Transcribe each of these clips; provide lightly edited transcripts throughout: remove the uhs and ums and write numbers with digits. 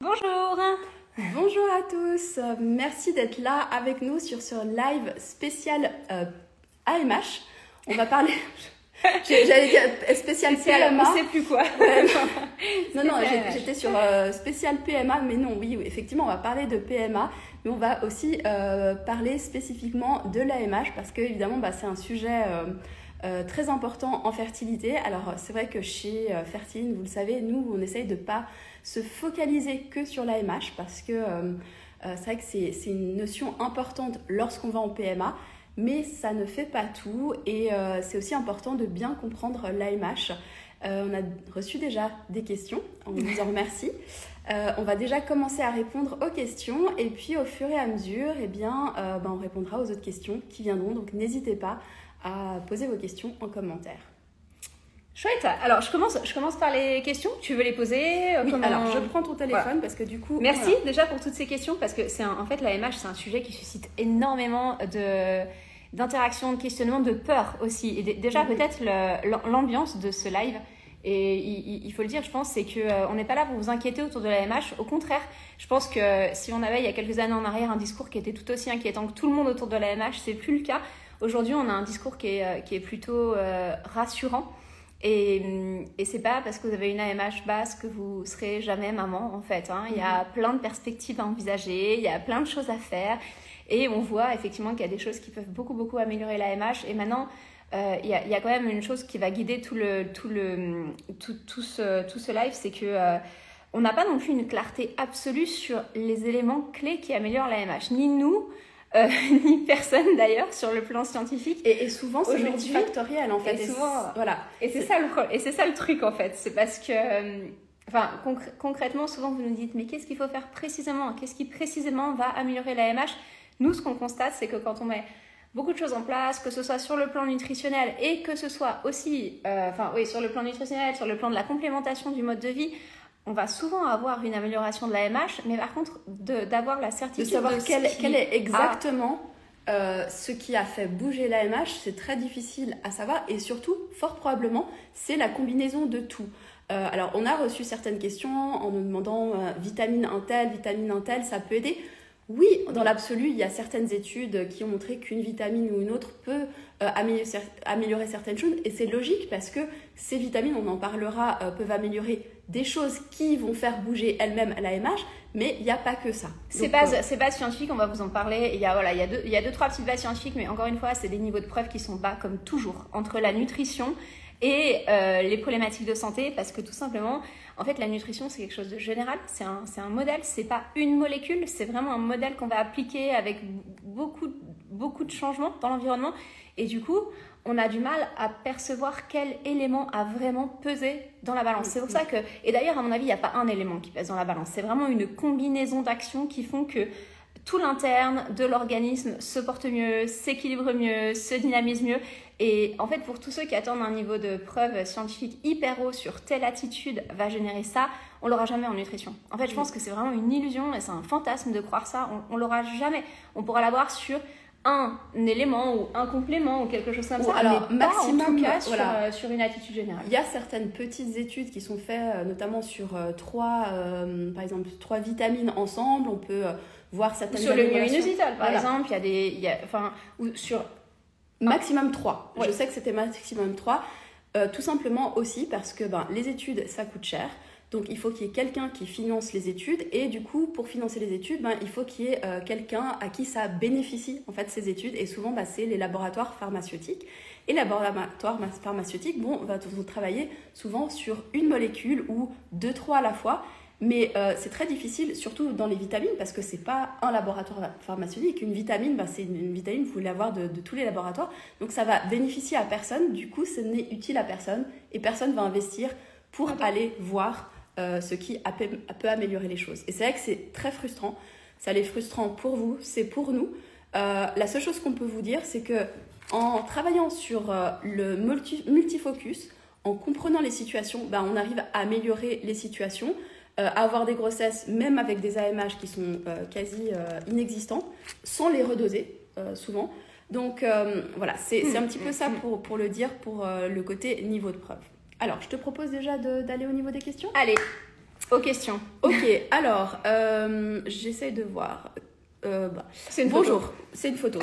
Bonjour. Bonjour à tous, merci d'être là avec nous sur ce live spécial AMH. On va parler, j'allais dire spécial PMA. On sait plus quoi. Non, j'étais sur spécial PMA, mais non, oui, effectivement, on va parler de PMA, mais on va aussi parler spécifiquement de l'AMH parce que évidemment, c'est un sujet très important en fertilité. Alors, c'est vrai que chez Fertiline, vous le savez, nous, on essaye de pas se focaliser que sur l'AMH parce que c'est vrai que c'est une notion importante lorsqu'on va en PMA, mais ça ne fait pas tout et c'est aussi important de bien comprendre l'AMH. On a reçu déjà des questions, on vous en remercie. On va déjà commencer à répondre aux questions et puis au fur et à mesure, on répondra aux autres questions qui viendront. Donc n'hésitez pas à poser vos questions en commentaire. Chouette. Alors, je commence par les questions. Tu veux les poser Oui, alors je prends ton téléphone parce que du coup... Merci déjà pour toutes ces questions parce que en fait, l'AMH, c'est un sujet qui suscite énormément d'interactions, de questionnements, de peur aussi. Et déjà, peut-être l'ambiance de ce live, et il faut le dire, je pense, c'est qu'on n'est pas là pour vous inquiéter autour de l'AMH. Au contraire, je pense que si on avait, il y a quelques années en arrière, un discours qui était tout aussi inquiétant que tout le monde autour de l'AMH, c'est plus le cas. Aujourd'hui, on a un discours qui est plutôt rassurant. Et c'est pas parce que vous avez une AMH basse que vous serez jamais maman en fait. Il y a plein de perspectives à envisager, il y a plein de choses à faire. Et on voit effectivement qu'il y a des choses qui peuvent beaucoup améliorer l'AMH. Et maintenant, il y a quand même une chose qui va guider tout ce live, c'est que on n'a pas non plus une clarté absolue sur les éléments clés qui améliorent l'AMH. Ni nous, ni personne d'ailleurs sur le plan scientifique. Et souvent c'est multifactoriel en fait. Et c'est ça le truc en fait. C'est parce que concrètement, souvent vous nous dites mais qu'est-ce qu'il faut faire précisément? Qu'est-ce qui précisément va améliorer l'AMH? Nous, ce qu'on constate, c'est que quand on met beaucoup de choses en place, que ce soit sur le plan nutritionnel et que ce soit aussi sur le plan nutritionnel, sur le plan de la complémentation du mode de vie, on va souvent avoir une amélioration de l'AMH, mais par contre, d'avoir la certitude de savoir quel est exactement ce qui a fait bouger l'AMH, c'est très difficile à savoir et surtout, fort probablement, c'est la combinaison de tout. Alors, on a reçu certaines questions en nous demandant vitamine un tel, ça peut aider. Oui, dans l'absolu, il y a certaines études qui ont montré qu'une vitamine ou une autre peut améliorer certaines choses. Et c'est logique parce que ces vitamines, on en parlera, peuvent améliorer des choses qui vont faire bouger elles-mêmes l'AMH, mais il n'y a pas que ça. Ces bases scientifiques, on va vous en parler. Il y a deux, trois petites bases scientifiques, mais encore une fois, c'est des niveaux de preuve qui sont bas comme toujours entre la nutrition et les problématiques de santé, parce que tout simplement, en fait, la nutrition, c'est quelque chose de général, c'est un modèle, c'est pas une molécule, c'est vraiment un modèle qu'on va appliquer avec beaucoup de changements dans l'environnement. Et du coup, on a du mal à percevoir quel élément a vraiment pesé dans la balance. C'est pour ça que, et d'ailleurs, à mon avis, il n'y a pas un élément qui pèse dans la balance, c'est vraiment une combinaison d'actions qui font que tout l'interne de l'organisme se porte mieux, s'équilibre mieux, se dynamise mieux. Et en fait, pour tous ceux qui attendent un niveau de preuve scientifique hyper haut sur telle attitude va générer ça, on l'aura jamais en nutrition. En fait, je pense que c'est vraiment une illusion et c'est un fantasme de croire ça. On l'aura jamais. On pourra l'avoir sur un élément ou un complément ou quelque chose comme ça, alors, mais maximum, pas en tout cas sur une attitude générale. Il y a certaines petites études qui sont faites, notamment sur trois vitamines ensemble. On peut voir certaines sur le myo-inositol, par exemple, ou sur maximum 3. Ouais. Je sais que c'était maximum 3. Tout simplement aussi parce que les études, ça coûte cher. Donc, il faut qu'il y ait quelqu'un qui finance les études. Et du coup, pour financer les études, il faut qu'il y ait quelqu'un à qui ça bénéficie, en fait, ces études. Et souvent, c'est les laboratoires pharmaceutiques. Et les laboratoires pharmaceutiques vont travailler souvent sur une molécule ou 2-3 à la fois. Mais c'est très difficile, surtout dans les vitamines, parce que c'est pas un laboratoire pharmaceutique. Une vitamine, c'est une vitamine, vous pouvez l'avoir de tous les laboratoires. Donc, ça va bénéficier à personne. Du coup, ce n'est utile à personne. Et personne va investir pour aller voir ce qui peut améliorer les choses. Et c'est vrai que c'est très frustrant. Ça l'est frustrant pour vous, c'est pour nous. La seule chose qu'on peut vous dire, c'est que en travaillant sur le multifocus, en comprenant les situations, on arrive à améliorer les situations, à avoir des grossesses, même avec des AMH qui sont quasi inexistants, sans les redoser souvent. Donc voilà, c'est un petit peu ça pour le dire, pour le côté niveau de preuve. Alors, je te propose déjà d'aller au niveau des questions. Allez. aux questions. Ok, alors, j'essaie de voir. C'est une bonjour, photo. C'est une photo.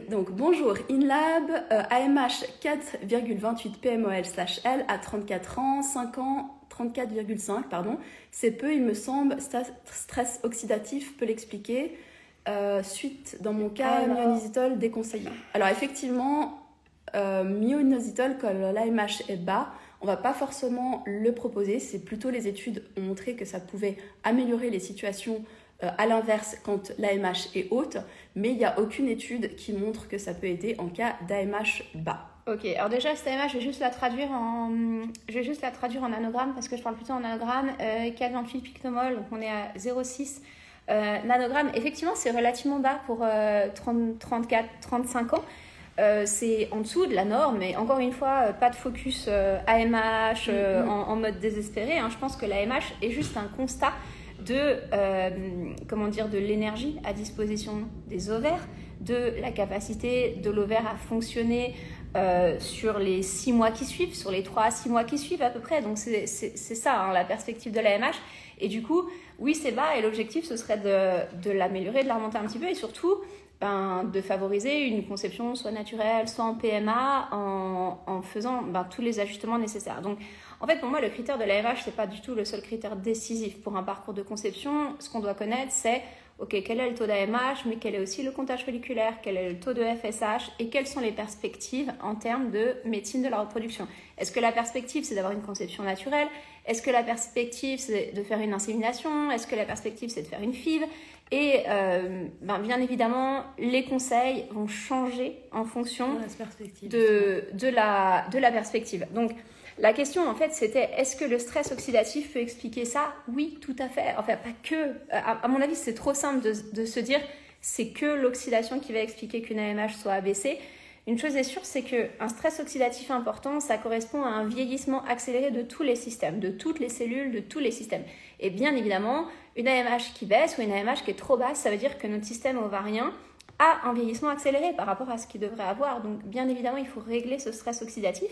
Donc bonjour, InLab, AMH 4,28 PMOL/L à 34 ans, 5 ans, 34,5, pardon. C'est peu, il me semble, stress oxydatif peut l'expliquer. Suite, dans mon cas, myoinositol déconseillé. Alors effectivement, myoinositol, quand l'AMH est bas, on ne va pas forcément le proposer. C'est plutôt les études ont montré que ça pouvait améliorer les situations à l'inverse quand l'AMH est haute, mais il n'y a aucune étude qui montre que ça peut aider en cas d'AMH bas. Ok, alors déjà, cette AMH, je vais juste la traduire en nanogramme parce que je parle plutôt en nanogramme. 4,28 pictomol, donc on est à 0,6 nanogramme. Effectivement, c'est relativement bas pour 34-35 ans. C'est en dessous de la norme, mais encore une fois, pas de focus AMH en mode désespéré. Hein. Je pense que l'AMH est juste un constat de l'énergie à disposition des ovaires, de la capacité de l'ovaire à fonctionner sur les 6 mois qui suivent, sur les 3 à 6 mois qui suivent à peu près. Donc c'est ça, hein, la perspective de l'AMH. Et du coup, oui, c'est bas et l'objectif, ce serait de l'améliorer, de la remonter un petit peu et surtout de favoriser une conception soit naturelle, soit en PMA en faisant tous les ajustements nécessaires. Donc, en fait, pour moi, le critère de l'AMH, c'est pas du tout le seul critère décisif pour un parcours de conception. Ce qu'on doit connaître, c'est quel est le taux d'AMH, mais quel est aussi le comptage folliculaire, quel est le taux de FSH et quelles sont les perspectives en termes de médecine de la reproduction. Est-ce que la perspective, c'est d'avoir une conception naturelle? Est-ce que la perspective, c'est de faire une insémination? Est-ce que la perspective, c'est de faire une FIV? Et bien évidemment, les conseils vont changer en fonction de la perspective. Donc, la question, en fait, c'était est-ce que le stress oxydatif peut expliquer ça? Oui, tout à fait. Enfin, pas que. À mon avis, c'est trop simple de se dire c'est que l'oxydation qui va expliquer qu'une AMH soit abaissée. Une chose est sûre, c'est qu'un stress oxydatif important, ça correspond à un vieillissement accéléré de tous les systèmes, de toutes les cellules, de tous les systèmes. Et bien évidemment, une AMH qui baisse ou une AMH qui est trop basse, ça veut dire que notre système ovarien a un vieillissement accéléré par rapport à ce qu'il devrait avoir. Donc, bien évidemment, il faut régler ce stress oxydatif.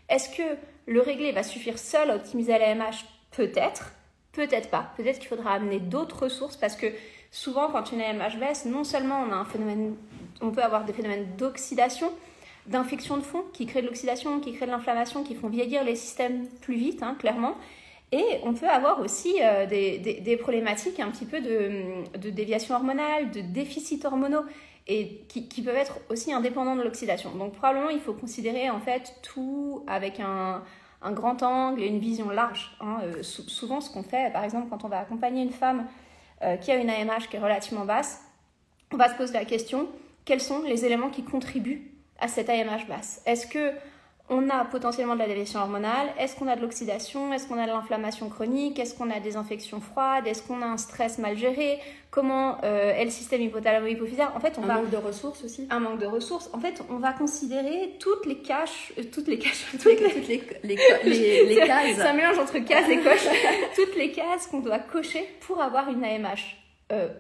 Est-ce que le régler va suffire seul à optimiser l'AMH? Peut-être, peut-être pas. Peut-être qu'il faudra amener d'autres ressources parce que souvent, quand une AMH baisse, non seulement on peut avoir des phénomènes d'oxydation, d'infection de fond qui créent de l'oxydation, qui créent de l'inflammation, qui font vieillir les systèmes plus vite, hein, clairement. Et on peut avoir aussi des problématiques un petit peu de déviation hormonale, de déficits hormonaux et qui peuvent être aussi indépendants de l'oxydation. Donc probablement, il faut considérer en fait tout avec un grand angle et une vision large. Hein. Souvent, ce qu'on fait, par exemple, quand on va accompagner une femme qui a une AMH qui est relativement basse, on va se poser la question, quels sont les éléments qui contribuent à cette AMH basse? Est-ce qu'on a potentiellement de la déviation hormonale? Est-ce qu'on a de l'oxydation? Est-ce qu'on a de l'inflammation chronique? Est-ce qu'on a des infections froides? Est-ce qu'on a un stress mal géré? Comment est le système hypothalamo-hypophysaire? En fait, manque de ressources aussi. Un manque de ressources. En fait, on va considérer toutes les cases. C'est un mélange entre cases et coches. Toutes les cases qu'on doit cocher pour avoir une AMH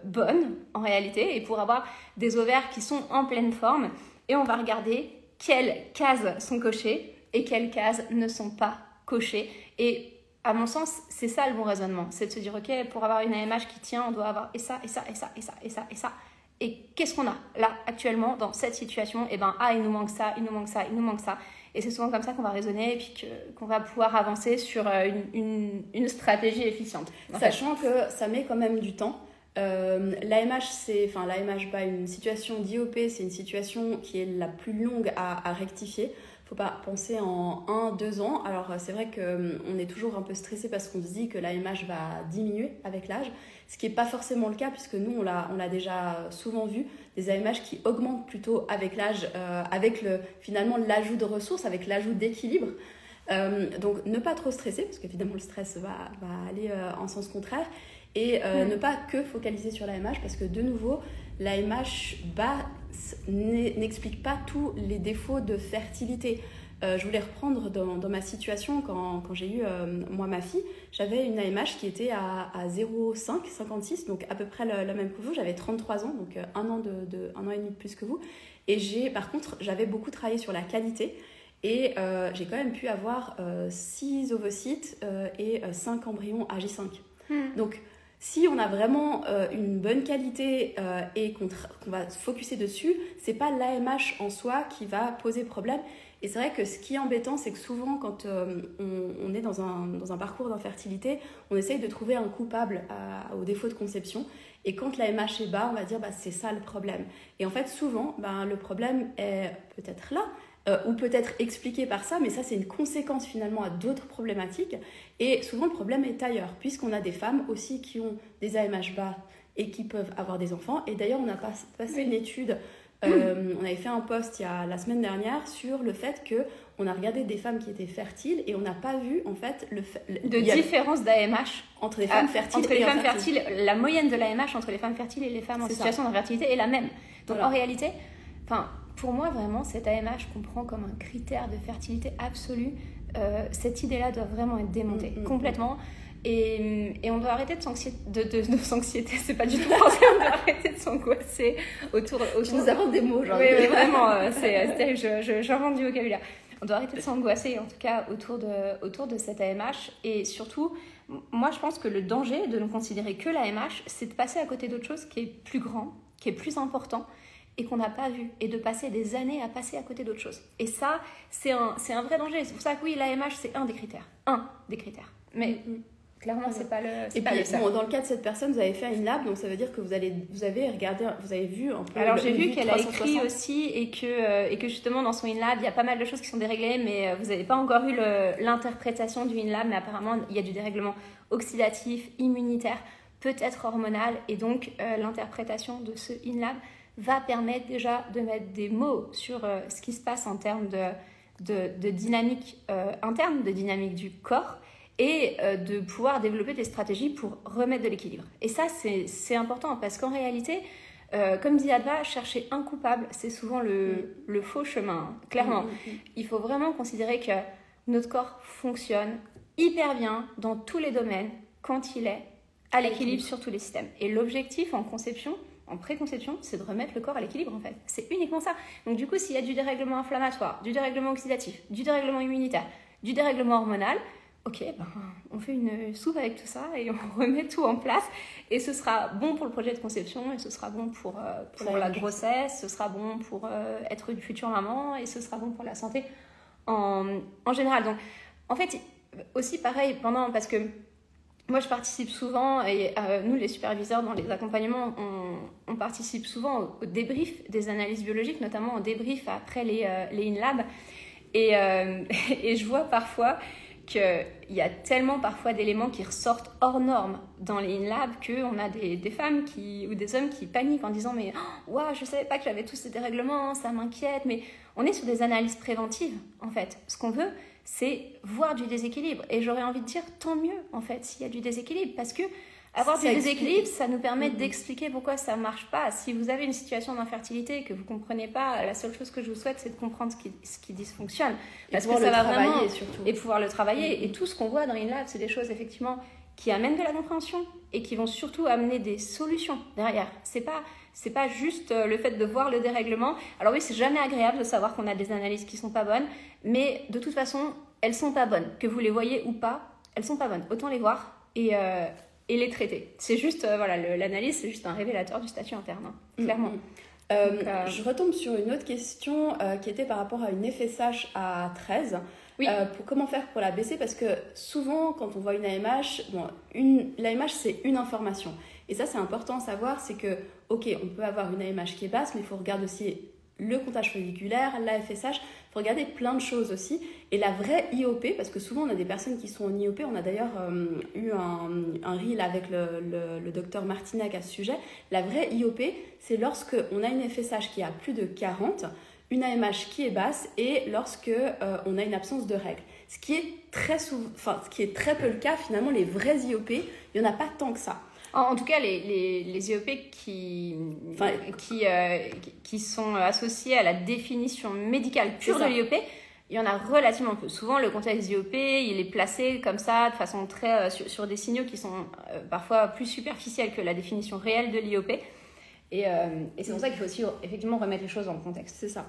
bonne en réalité et pour avoir des ovaires qui sont en pleine forme. Et on va regarder quelles cases sont cochées et quelles cases ne sont pas cochées. Et à mon sens, c'est ça le bon raisonnement. C'est de se dire, ok, pour avoir une AMH qui tient, on doit avoir et ça, et ça, et ça, et ça, et ça, et ça. Et qu'est-ce qu'on a là, actuellement, dans cette situation? Eh bien, il nous manque ça, il nous manque ça, il nous manque ça. Et c'est souvent comme ça qu'on va raisonner et puis qu'on va pouvoir avancer sur une stratégie efficiente. Sachant que ça met quand même du temps. L'AMH bas, une situation d'IOP, c'est une situation qui est la plus longue à rectifier. Il ne faut pas penser en 1-2 ans. Alors c'est vrai qu'on est toujours un peu stressé parce qu'on se dit que l'AMH va diminuer avec l'âge, ce qui n'est pas forcément le cas puisque nous on l'a déjà souvent vu, des AMH qui augmentent plutôt avec l'âge, avec finalement l'ajout de ressources, avec l'ajout d'équilibre. Donc ne pas trop stresser parce qu'évidemment le stress va aller en sens contraire. Et ne pas que focaliser sur l'AMH parce que de nouveau, l'AMH basse n'explique pas tous les défauts de fertilité. Je voulais reprendre dans ma situation quand j'ai eu moi ma fille, j'avais une AMH qui était à 0,56, donc à peu près la même que vous. J'avais 33 ans, donc un an et demi de plus que vous. Et par contre, j'avais beaucoup travaillé sur la qualité. Et j'ai quand même pu avoir 6 ovocytes et 5 embryons à J5. Donc, si on a vraiment une bonne qualité et qu'on va se focuser dessus, c'est pas l'AMH en soi qui va poser problème. Et c'est vrai que ce qui est embêtant, c'est que souvent, quand on est dans un parcours d'infertilité, on essaye de trouver un coupable au défaut de conception. Et quand l'AMH est bas, on va dire c'est ça le problème. Et en fait, souvent, le problème est peut-être là, ou peut-être expliqué par ça, mais ça, c'est une conséquence finalement à d'autres problématiques. Et souvent, le problème est ailleurs, puisqu'on a des femmes aussi qui ont des AMH bas et qui peuvent avoir des enfants. Et d'ailleurs, on a passé une étude, on avait fait un post la semaine dernière sur le fait qu'on a regardé des femmes qui étaient fertiles et on n'a pas vu en fait différence d'AMH entre les femmes fertiles entre les femmes fertiles. La moyenne de l'AMH entre les femmes fertiles et les femmes en situation d'infertilité est la même. Donc en réalité, pour moi vraiment cette AMH qu'on prend comme un critère de fertilité absolue, cette idée-là doit vraiment être démontée complètement. Et on doit arrêter de s'anxiéter, c'est pas du tout français, on doit arrêter de s'angoisser autour. Nous avons des mots, genre. Oui, vraiment, c'est terrible, j'invente du vocabulaire. On doit arrêter de s'angoisser, en tout cas, autour de cette AMH. Et surtout, moi, je pense que le danger de ne considérer que l'AMH, c'est de passer à côté d'autre chose qui est plus grand, qui est plus important, et qu'on n'a pas vu, et de passer des années à passer à côté d'autre chose. Et ça, c'est un vrai danger. C'est pour ça que oui, l'AMH, c'est un des critères. Mais... Clairement, c'est pas le. Et puis, dans le cas de cette personne, vous avez fait une lab, donc ça veut dire que vous avez vu un peu. Alors j'ai vu qu'elle a écrit aussi et que justement dans son InLab, il y a pas mal de choses qui sont déréglées, mais vous n'avez pas encore eu l'interprétation du InLab, mais apparemment il y a du dérèglement oxydatif, immunitaire, peut-être hormonal, et donc l'interprétation de ce InLab va permettre déjà de mettre des mots sur ce qui se passe en termes de dynamique interne, de dynamique du corps. Et de pouvoir développer des stratégies pour remettre de l'équilibre. Et ça, c'est important parce qu'en réalité, comme dit Adva, chercher un coupable, c'est souvent le faux chemin, clairement. Il faut vraiment considérer que notre corps fonctionne hyper bien dans tous les domaines quand il est à l'équilibre sur tous les systèmes. Et l'objectif en conception, en préconception, c'est de remettre le corps à l'équilibre en fait. C'est uniquement ça. Donc du coup, s'il y a du dérèglement inflammatoire, du dérèglement oxydatif, du dérèglement immunitaire, du dérèglement hormonal, ok, on fait une soupe avec tout ça et on remet tout en place et ce sera bon pour le projet de conception et ce sera bon pour la grossesse, ce sera bon pour être une future maman et ce sera bon pour la santé en général. Donc en fait, aussi pareil, parce que moi je participe souvent et nous les superviseurs dans les accompagnements, on participe souvent au débrief des analyses biologiques, notamment au débrief après les InLab et je vois parfois qu'il y a tellement parfois d'éléments qui ressortent hors normes dans les InLab qu'on a des femmes ou des hommes qui paniquent en disant « mais je ne savais pas que j'avais tous ces dérèglements, ça m'inquiète ». Mais on est sur des analyses préventives en fait. Ce qu'on veut, c'est voir du déséquilibre. Et j'aurais envie de dire tant mieux en fait s'il y a du déséquilibre parce que avoir du déséquilibre, ça nous permet d'expliquer pourquoi ça ne marche pas. Si vous avez une situation d'infertilité et que vous ne comprenez pas, la seule chose que je vous souhaite, c'est de comprendre ce qui dysfonctionne. Parce que ça va vraiment... Et pouvoir le travailler. Et tout ce qu'on voit dans InLab, c'est des choses effectivement qui amènent de la compréhension et qui vont surtout amener des solutions derrière. C'est pas juste le fait de voir le dérèglement. Alors oui, c'est jamais agréable de savoir qu'on a des analyses qui ne sont pas bonnes, mais de toute façon, elles ne sont pas bonnes. Que vous les voyez ou pas, elles ne sont pas bonnes. Autant les voir et les traiter. C'est juste, l'analyse, c'est juste un révélateur du statut interne, clairement. Je retombe sur une autre question qui était par rapport à une FSH à 13. Oui. Comment faire pour la baisser? Parce que souvent, quand on voit une AMH, l'AMH, c'est une information. Et ça, c'est important à savoir, c'est que, ok, on peut avoir une AMH qui est basse, mais il faut regarder aussi le comptage folliculaire, la FSH, il faut regarder plein de choses aussi. Et la vraie IOP, parce que souvent on a des personnes qui sont en IOP, on a d'ailleurs eu un reel avec le docteur Martinac à ce sujet. La vraie IOP, c'est lorsque on a une FSH qui a plus de 40, une AMH qui est basse et lorsque on a une absence de règles. Ce qui est très peu le cas, finalement, les vraies IOP, il n'y en a pas tant que ça. En tout cas, les IOP qui sont associés à la définition médicale pure de l'IOP, il y en a relativement peu. Souvent, le contexte IOP, il est placé comme ça, de façon très sur des signaux qui sont parfois plus superficiels que la définition réelle de l'IOP. Et c'est pour ça qu'il faut aussi effectivement remettre les choses dans le contexte. C'est ça.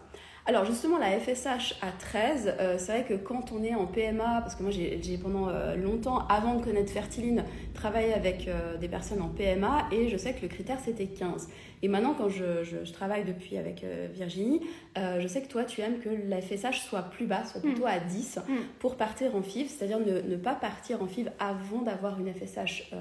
Alors justement, la FSH à 13, c'est vrai que quand on est en PMA, parce que moi j'ai pendant longtemps, avant de connaître Fertiline, travaillé avec des personnes en PMA, et je sais que le critère c'était 15. Et maintenant, quand je travaille depuis avec Virginie, je sais que toi tu aimes que la FSH soit plus bas, soit plutôt à 10 pour partir en FIV, c'est-à-dire ne pas partir en FIV avant d'avoir une FSH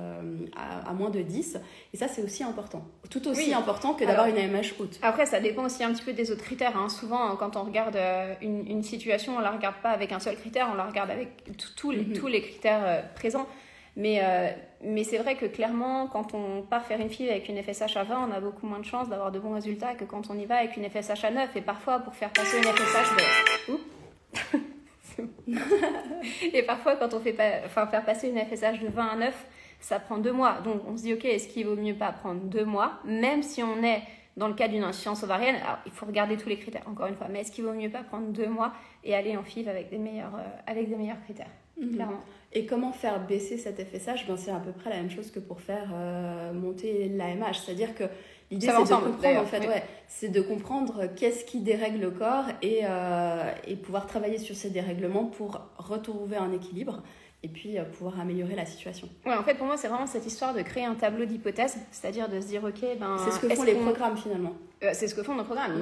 à moins de 10. Et ça c'est aussi important, tout aussi important que d'avoir une AMH haute. Après ça dépend aussi un petit peu des autres critères, hein. Souvent quand on regarde une situation, on la regarde pas avec un seul critère, on la regarde avec tous les critères présents. Mais c'est vrai que clairement, quand on part faire une FIV avec une FSH à 20, on a beaucoup moins de chances d'avoir de bons résultats que quand on y va avec une FSH à 9. Et parfois, pour faire passer une FSH Et parfois, quand on fait faire passer une FSH de 20 à 9, ça prend 2 mois. Donc, on se dit, ok, est-ce qu'il vaut mieux pas prendre 2 mois, même si on est dans le cas d'une insuffisance ovarienne? Alors, il faut regarder tous les critères, encore une fois. Mais est-ce qu'il vaut mieux pas prendre 2 mois et aller en FIV avec des meilleurs critères, clairement. Et comment faire baisser cette FSH? C'est à peu près la même chose que pour faire monter l'AMH. C'est-à-dire que l'idée, c'est de comprendre, en fait, c'est de comprendre qu'est-ce qui dérègle le corps et pouvoir travailler sur ces dérèglements pour retrouver un équilibre et puis pouvoir améliorer la situation. Ouais, en fait, pour moi, c'est vraiment cette histoire de créer un tableau d'hypothèses, c'est-à-dire de se dire, ok, c'est ce que font les programmes finalement. C'est ce que font nos programmes.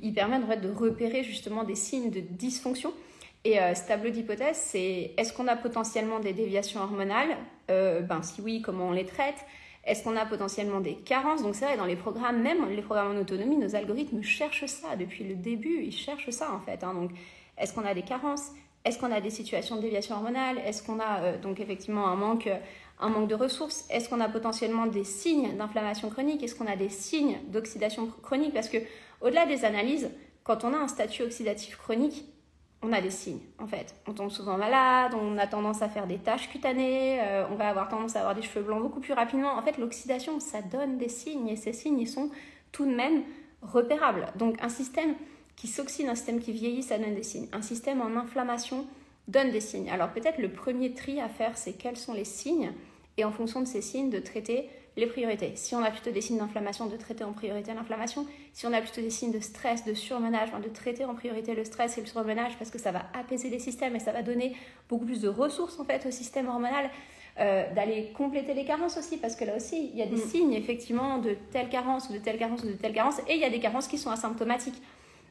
Ils permettent en fait, de repérer justement des signes de dysfonction. Et ce tableau d'hypothèse, c'est est-ce qu'on a potentiellement des déviations hormonales? Si oui, comment on les traite? Est-ce qu'on a potentiellement des carences? Donc c'est vrai, dans les programmes, même les programmes en autonomie, nos algorithmes cherchent ça depuis le début. Ils cherchent ça en fait. Donc est-ce qu'on a des carences? Est-ce qu'on a des situations de déviation hormonale? Est-ce qu'on a donc effectivement un manque de ressources? Est-ce qu'on a potentiellement des signes d'inflammation chronique? Est-ce qu'on a des signes d'oxydation chronique? Parce que au-delà des analyses, quand on a un statut oxydatif chronique, on a des signes, en fait. On tombe souvent malade, on a tendance à faire des taches cutanées, on va avoir tendance à avoir des cheveux blancs beaucoup plus rapidement. En fait, l'oxydation, ça donne des signes, et ces signes, ils sont tout de même repérables. Donc, un système qui s'oxyde, un système qui vieillit, ça donne des signes. Un système en inflammation donne des signes. Alors, peut-être le premier tri à faire, c'est quels sont les signes, et en fonction de ces signes, de traiter les priorités. Si on a plutôt des signes d'inflammation, de traiter en priorité l'inflammation. Si on a plutôt des signes de stress, de surmenage, de traiter en priorité le stress et le surmenage parce que ça va apaiser les systèmes et ça va donner beaucoup plus de ressources en fait au système hormonal. D'aller compléter les carences aussi parce que là aussi il y a des signes effectivement de telle carence ou de telle carence ou de telle carence et il y a des carences qui sont asymptomatiques.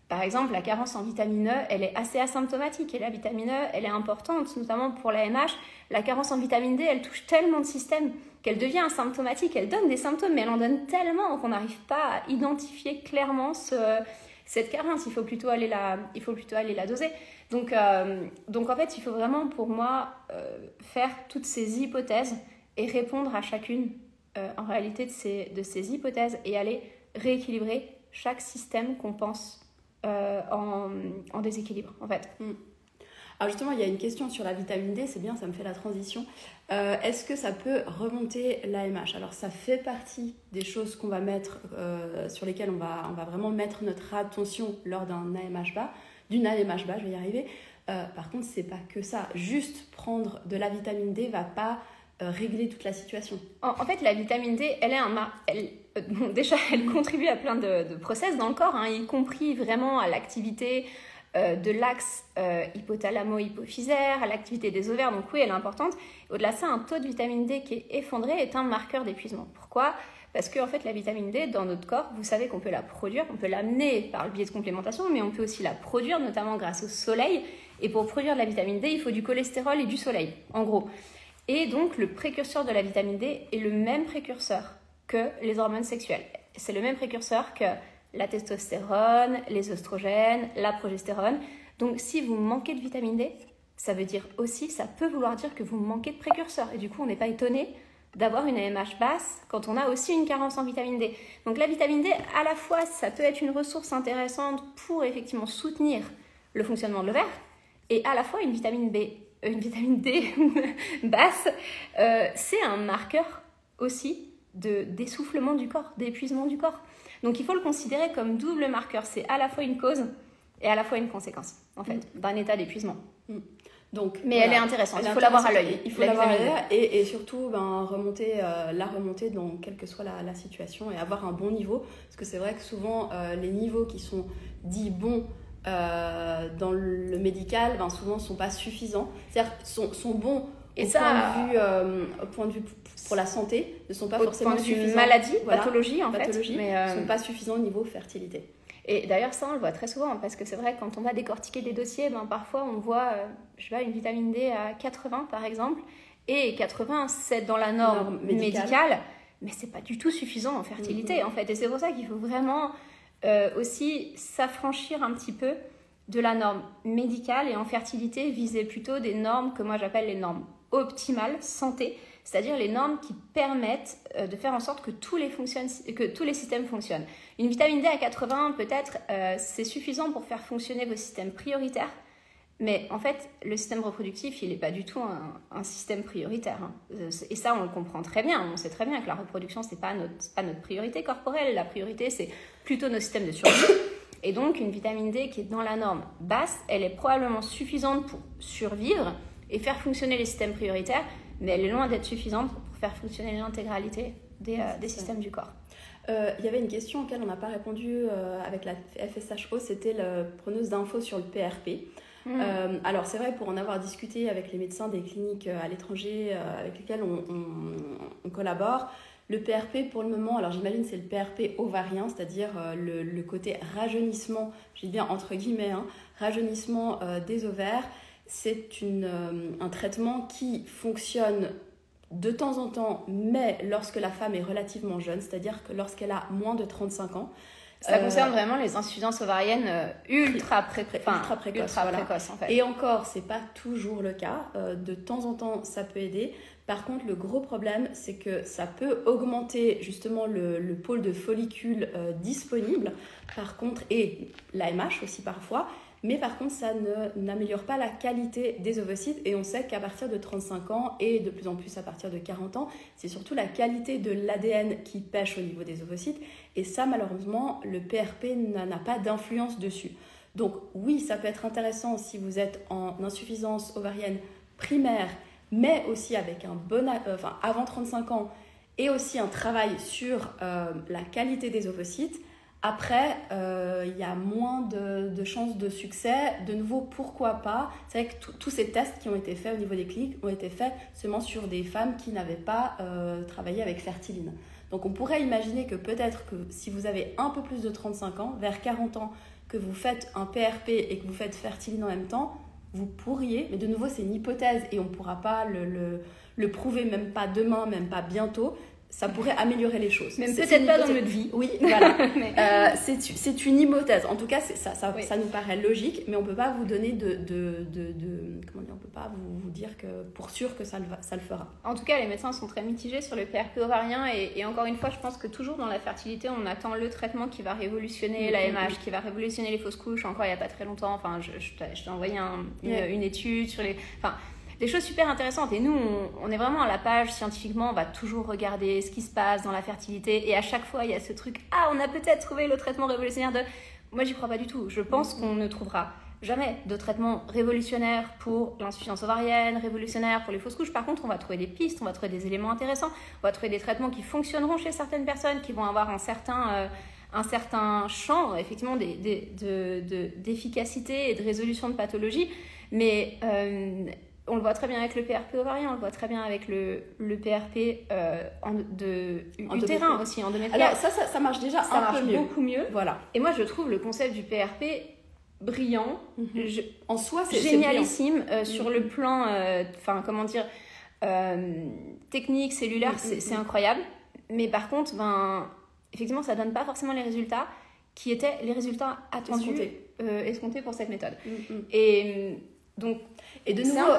Par exemple, la carence en vitamine E, elle est assez asymptomatique et la vitamine E, elle est importante, notamment pour l'AMH. La carence en vitamine D, elle touche tellement de systèmes qu'elle devient asymptomatique. Elle donne des symptômes, mais elle en donne tellement qu'on n'arrive pas à identifier clairement cette carence. Il faut plutôt aller la doser. Donc en fait, il faut vraiment, pour moi, faire toutes ces hypothèses et répondre à chacune, en réalité, de ces hypothèses et aller rééquilibrer chaque système qu'on pense en déséquilibre en fait. Alors justement, il y a une question sur la vitamine D, c'est bien, ça me fait la transition. Est-ce que ça peut remonter l'AMH? Alors ça fait partie des choses qu'on va mettre, sur lesquelles on va vraiment mettre notre attention lors d'une AMH bas, je vais y arriver. Par contre, c'est pas que ça. Juste prendre de la vitamine D va pas régler toute la situation. En fait, la vitamine D, déjà, elle contribue à plein de process dans le corps, y compris vraiment à l'activité de l'axe hypothalamo-hypophysaire, à l'activité des ovaires. Donc oui, elle est importante. Au-delà de ça, un taux de vitamine D qui est effondré est un marqueur d'épuisement. Pourquoi? Parce que en fait, la vitamine D, dans notre corps, vous savez qu'on peut la produire, on peut l'amener par le biais de complémentation, mais on peut aussi la produire, notamment grâce au soleil. Et pour produire de la vitamine D, il faut du cholestérol et du soleil, en gros. Et donc, le précurseur de la vitamine D est le même précurseur que les hormones sexuelles. C'est le même précurseur que la testostérone, les oestrogènes, la progestérone. Donc, si vous manquez de vitamine D, ça peut vouloir dire que vous manquez de précurseurs. Et du coup, on n'est pas étonné d'avoir une AMH basse quand on a aussi une carence en vitamine D. Donc, la vitamine D, à la fois, ça peut être une ressource intéressante pour effectivement soutenir le fonctionnement de l'ovaire, et à la fois une vitamine D basse, c'est un marqueur aussi d'essoufflement du corps, d'épuisement du corps. Donc il faut le considérer comme double marqueur. C'est à la fois une cause et à la fois une conséquence, en fait, d'un état d'épuisement. Donc, mais voilà, elle est intéressante, il faut l'avoir à l'œil. Il faut l'avoir à l'œil et surtout la remonter dans quelle que soit la situation et avoir un bon niveau. Parce que c'est vrai que souvent, les niveaux qui sont dits bons dans le médical, souvent ne sont pas suffisants. C'est-à-dire sont bons et au point de vue pour la santé, ne sont pas forcément suffisants. Maladie, pathologie en fait. Mais ne sont pas suffisants au niveau fertilité. Et d'ailleurs, ça, on le voit très souvent, parce que c'est vrai, quand on va décortiquer des dossiers, parfois on voit, une vitamine D à 80 par exemple, et 80 c'est dans la norme médicale, mais c'est pas du tout suffisant en fertilité en fait. Et c'est pour ça qu'il faut vraiment aussi s'affranchir un petit peu de la norme médicale et en fertilité viser plutôt des normes que moi j'appelle les normes optimales santé, c'est-à-dire les normes qui permettent de faire en sorte que tous les systèmes fonctionnent. Une vitamine D à 80 peut-être c'est suffisant pour faire fonctionner vos systèmes prioritaires, mais en fait le système reproductif il n'est pas du tout un système prioritaire, et ça on le comprend très bien. On sait très bien que la reproduction c'est pas notre priorité corporelle. La priorité c'est plutôt nos systèmes de survie. Et donc une vitamine D qui est dans la norme basse, elle est probablement suffisante pour survivre et faire fonctionner les systèmes prioritaires, mais elle est loin d'être suffisante pour faire fonctionner l'intégralité des systèmes du corps. Il y avait une question auquel on n'a pas répondu avec la FSHO, c'était le preneuse d'infos sur le PRP. Alors c'est vrai, pour en avoir discuté avec les médecins des cliniques à l'étranger avec lesquels on collabore, le PRP pour le moment, alors j'imagine c'est le PRP ovarien, c'est-à-dire le côté rajeunissement, je dis bien entre guillemets, rajeunissement des ovaires. C'est un traitement qui fonctionne de temps en temps, mais lorsque la femme est relativement jeune, c'est-à-dire que lorsqu'elle a moins de 35 ans. Ça concerne vraiment les insuffisances ovariennes ultra précoces en fait. Et encore, c'est pas toujours le cas. De temps en temps, ça peut aider. Par contre, le gros problème, c'est que ça peut augmenter justement le pôle de follicules disponible. Par contre, et l'AMH aussi parfois. Mais par contre, ça n'améliore pas la qualité des ovocytes. Et on sait qu'à partir de 35 ans et de plus en plus à partir de 40 ans, c'est surtout la qualité de l'ADN qui pêche au niveau des ovocytes. Et ça, malheureusement, le PRP n'a pas d'influence dessus. Donc oui, ça peut être intéressant si vous êtes en insuffisance ovarienne primaire, mais aussi avec avant 35 ans, et aussi un travail sur la qualité des ovocytes. Après, il y a moins de chances de succès. De nouveau, pourquoi pas? C'est vrai que tous ces tests qui ont été faits au niveau des cliniques ont été faits seulement sur des femmes qui n'avaient pas travaillé avec Fertiline. Donc on pourrait imaginer que peut-être que si vous avez un peu plus de 35 ans, vers 40 ans, que vous faites un PRP et que vous faites Fertiline en même temps, vous pourriez, mais de nouveau c'est une hypothèse et on ne pourra pas le prouver, même pas demain, même pas bientôt. Ça pourrait améliorer les choses. Même peut-être pas dans notre vie. Oui, voilà. C'est une hypothèse. En tout cas, ça nous paraît logique, mais on ne peut pas vous donner comment dire, on peut pas vous dire que pour sûr que ça le fera. En tout cas, les médecins sont très mitigés sur le PRP ovarien et encore une fois, je pense que toujours dans la fertilité, on attend le traitement qui va révolutionner l'AMH, qui va révolutionner les fausses couches. Encore il n'y a pas très longtemps, je t'ai envoyé une étude sur les... Des choses super intéressantes. Et nous, on est vraiment à la page scientifiquement, on va toujours regarder ce qui se passe dans la fertilité. Et à chaque fois, il y a ce truc, on a peut-être trouvé le traitement révolutionnaire de... Moi, j'y crois pas du tout. Je pense qu'on ne trouvera jamais de traitement révolutionnaire pour l'insuffisance ovarienne, révolutionnaire pour les fausses couches. Par contre, on va trouver des pistes, on va trouver des éléments intéressants, on va trouver des traitements qui fonctionneront chez certaines personnes, qui vont avoir un certain champ, effectivement, d'efficacité et de résolution de pathologie. Mais... on le voit très bien avec le PRP ovarien, on le voit très bien avec le PRP utérin aussi, endométrial. Alors ça marche déjà un peu mieux. Beaucoup mieux. Voilà. Et moi, je trouve le concept du PRP brillant. En soi, c'est génialissime sur le plan, technique, cellulaire, c'est incroyable. Mais par contre, effectivement, ça donne pas forcément les résultats qui étaient les résultats attendus, escomptés pour cette méthode. Et de nouveau,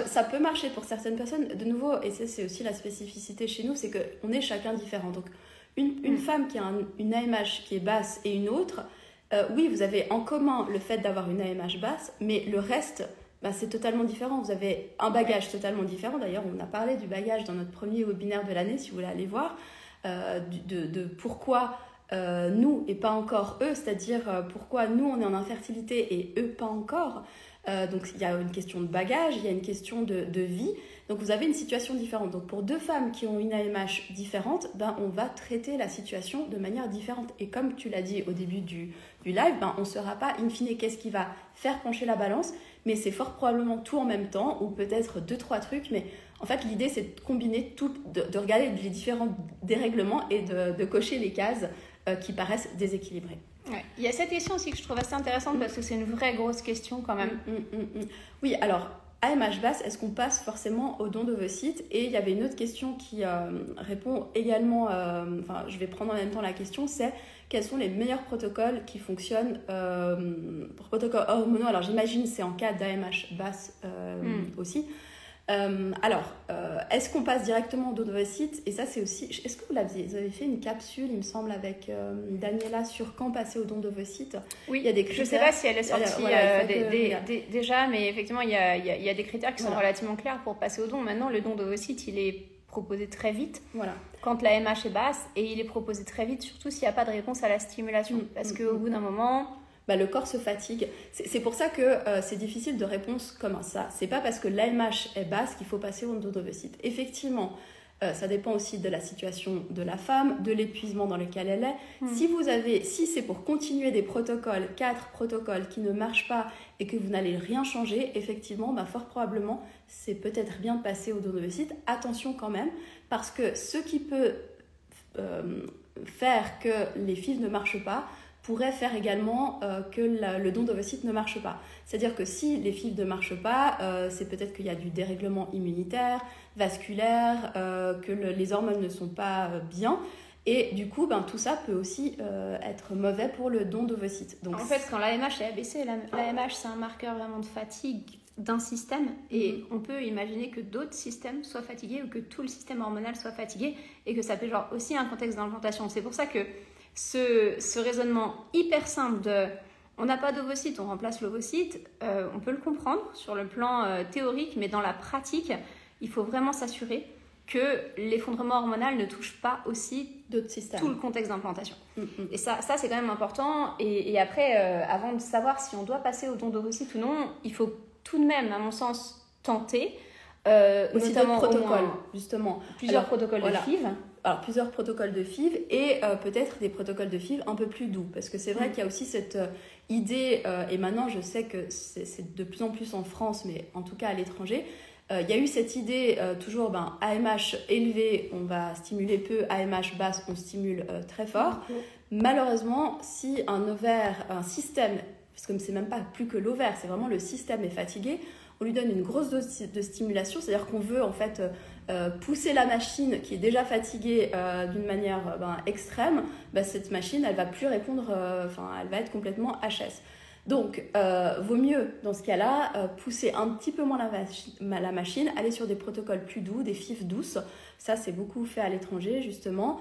ça peut marcher pour certaines personnes. De nouveau, et ça, c'est aussi la spécificité chez nous, c'est qu'on est chacun différent. Donc, une femme qui a une AMH qui est basse et une autre, oui, vous avez en commun le fait d'avoir une AMH basse, mais le reste, c'est totalement différent. Vous avez un bagage totalement différent. D'ailleurs, on a parlé du bagage dans notre premier webinaire de l'année, si vous voulez aller voir, de pourquoi nous et pas encore eux, c'est-à-dire pourquoi nous, on est en infertilité et eux, pas encore. Donc il y a une question de bagage, il y a une question de vie, Donc vous avez une situation différente. Donc pour deux femmes qui ont une AMH différente, on va traiter la situation de manière différente. Et comme tu l'as dit au début du live, on ne saura pas in fine qu'est-ce qui va faire pencher la balance, mais c'est fort probablement tout en même temps, ou peut-être 2-3 trucs, mais en fait l'idée c'est de combiner tout, de regarder les différents dérèglements et de cocher les cases qui paraissent déséquilibrées. Ouais. Il y a cette question aussi que je trouve assez intéressante parce que c'est une vraie grosse question quand même. Oui, alors AMH basse, est-ce qu'on passe forcément au don d'ovocytes? Et il y avait une autre question qui répond également, je vais prendre en même temps la question, c'est quels sont les meilleurs protocoles qui fonctionnent pour protocoles hormonaux? Alors j'imagine c'est en cas d'AMH basse aussi. Est-ce qu'on passe directement au don d'ovocytes? Et ça c'est aussi, est-ce que vous avez fait une capsule, il me semble, avec Daniela sur quand passer au don d'ovocytes? Oui, il y a des critères. Je ne sais pas si elle est sortie déjà, mais effectivement il y a des critères qui sont relativement clairs pour passer au don. Maintenant le don d'ovocytes il est proposé très vite quand la MH est basse, et il est proposé très vite surtout s'il n'y a pas de réponse à la stimulation, parce qu'au bout d'un moment... le corps se fatigue. C'est pour ça que c'est difficile de répondre comme ça. C'est pas parce que l'AMH est basse qu'il faut passer au don d'ovocytes. Effectivement, ça dépend aussi de la situation de la femme, de l'épuisement dans lequel elle est. Si c'est pour continuer des protocoles, 4 protocoles qui ne marchent pas et que vous n'allez rien changer, effectivement, fort probablement, c'est peut-être bien de passer au don d'ovocytes. Attention quand même, parce que ce qui peut faire que les FIV ne marchent pas, pourrait faire également que le don d'ovocytes ne marche pas. C'est-à-dire que si les FIV ne marchent pas, c'est peut-être qu'il y a du dérèglement immunitaire, vasculaire, que les hormones ne sont pas bien. Et du coup, tout ça peut aussi être mauvais pour le don d'ovocytes. Donc, en fait, quand l'AMH est abaissée, l'AMH c'est un marqueur vraiment de fatigue d'un système, et on peut imaginer que d'autres systèmes soient fatigués ou que tout le système hormonal soit fatigué, et que ça peut aussi un contexte d'implantation. C'est pour ça que ce raisonnement hyper simple de on n'a pas d'ovocytes, on remplace l'ovocyte, on peut le comprendre sur le plan théorique, mais dans la pratique, il faut vraiment s'assurer que l'effondrement hormonal ne touche pas aussi d'autres systèmes, tout le contexte d'implantation. Et ça c'est quand même important. Et après, avant de savoir si on doit passer au don d'ovocytes ou non, il faut tout de même, à mon sens, tenter. Aussi notamment d'autres protocoles, justement. Plusieurs protocoles de FIV. Alors, plusieurs protocoles de FIV et peut-être des protocoles de FIV un peu plus doux. Parce que c'est vrai qu'il y a aussi cette idée, et maintenant je sais que c'est de plus en plus en France, mais en tout cas à l'étranger, il y a eu cette idée toujours, AMH élevé, on va stimuler peu, AMH basse, on stimule très fort. Malheureusement, si un système, parce que c'est même pas plus que l'ovaire, c'est vraiment le système est fatigué, on lui donne une grosse dose de stimulation, c'est-à-dire qu'on veut en fait pousser la machine qui est déjà fatiguée d'une manière extrême. Cette machine, elle va plus répondre, elle va être complètement HS. Donc, vaut mieux dans ce cas-là pousser un petit peu moins la machine, aller sur des protocoles plus doux, des FIV douces. Ça, c'est beaucoup fait à l'étranger justement.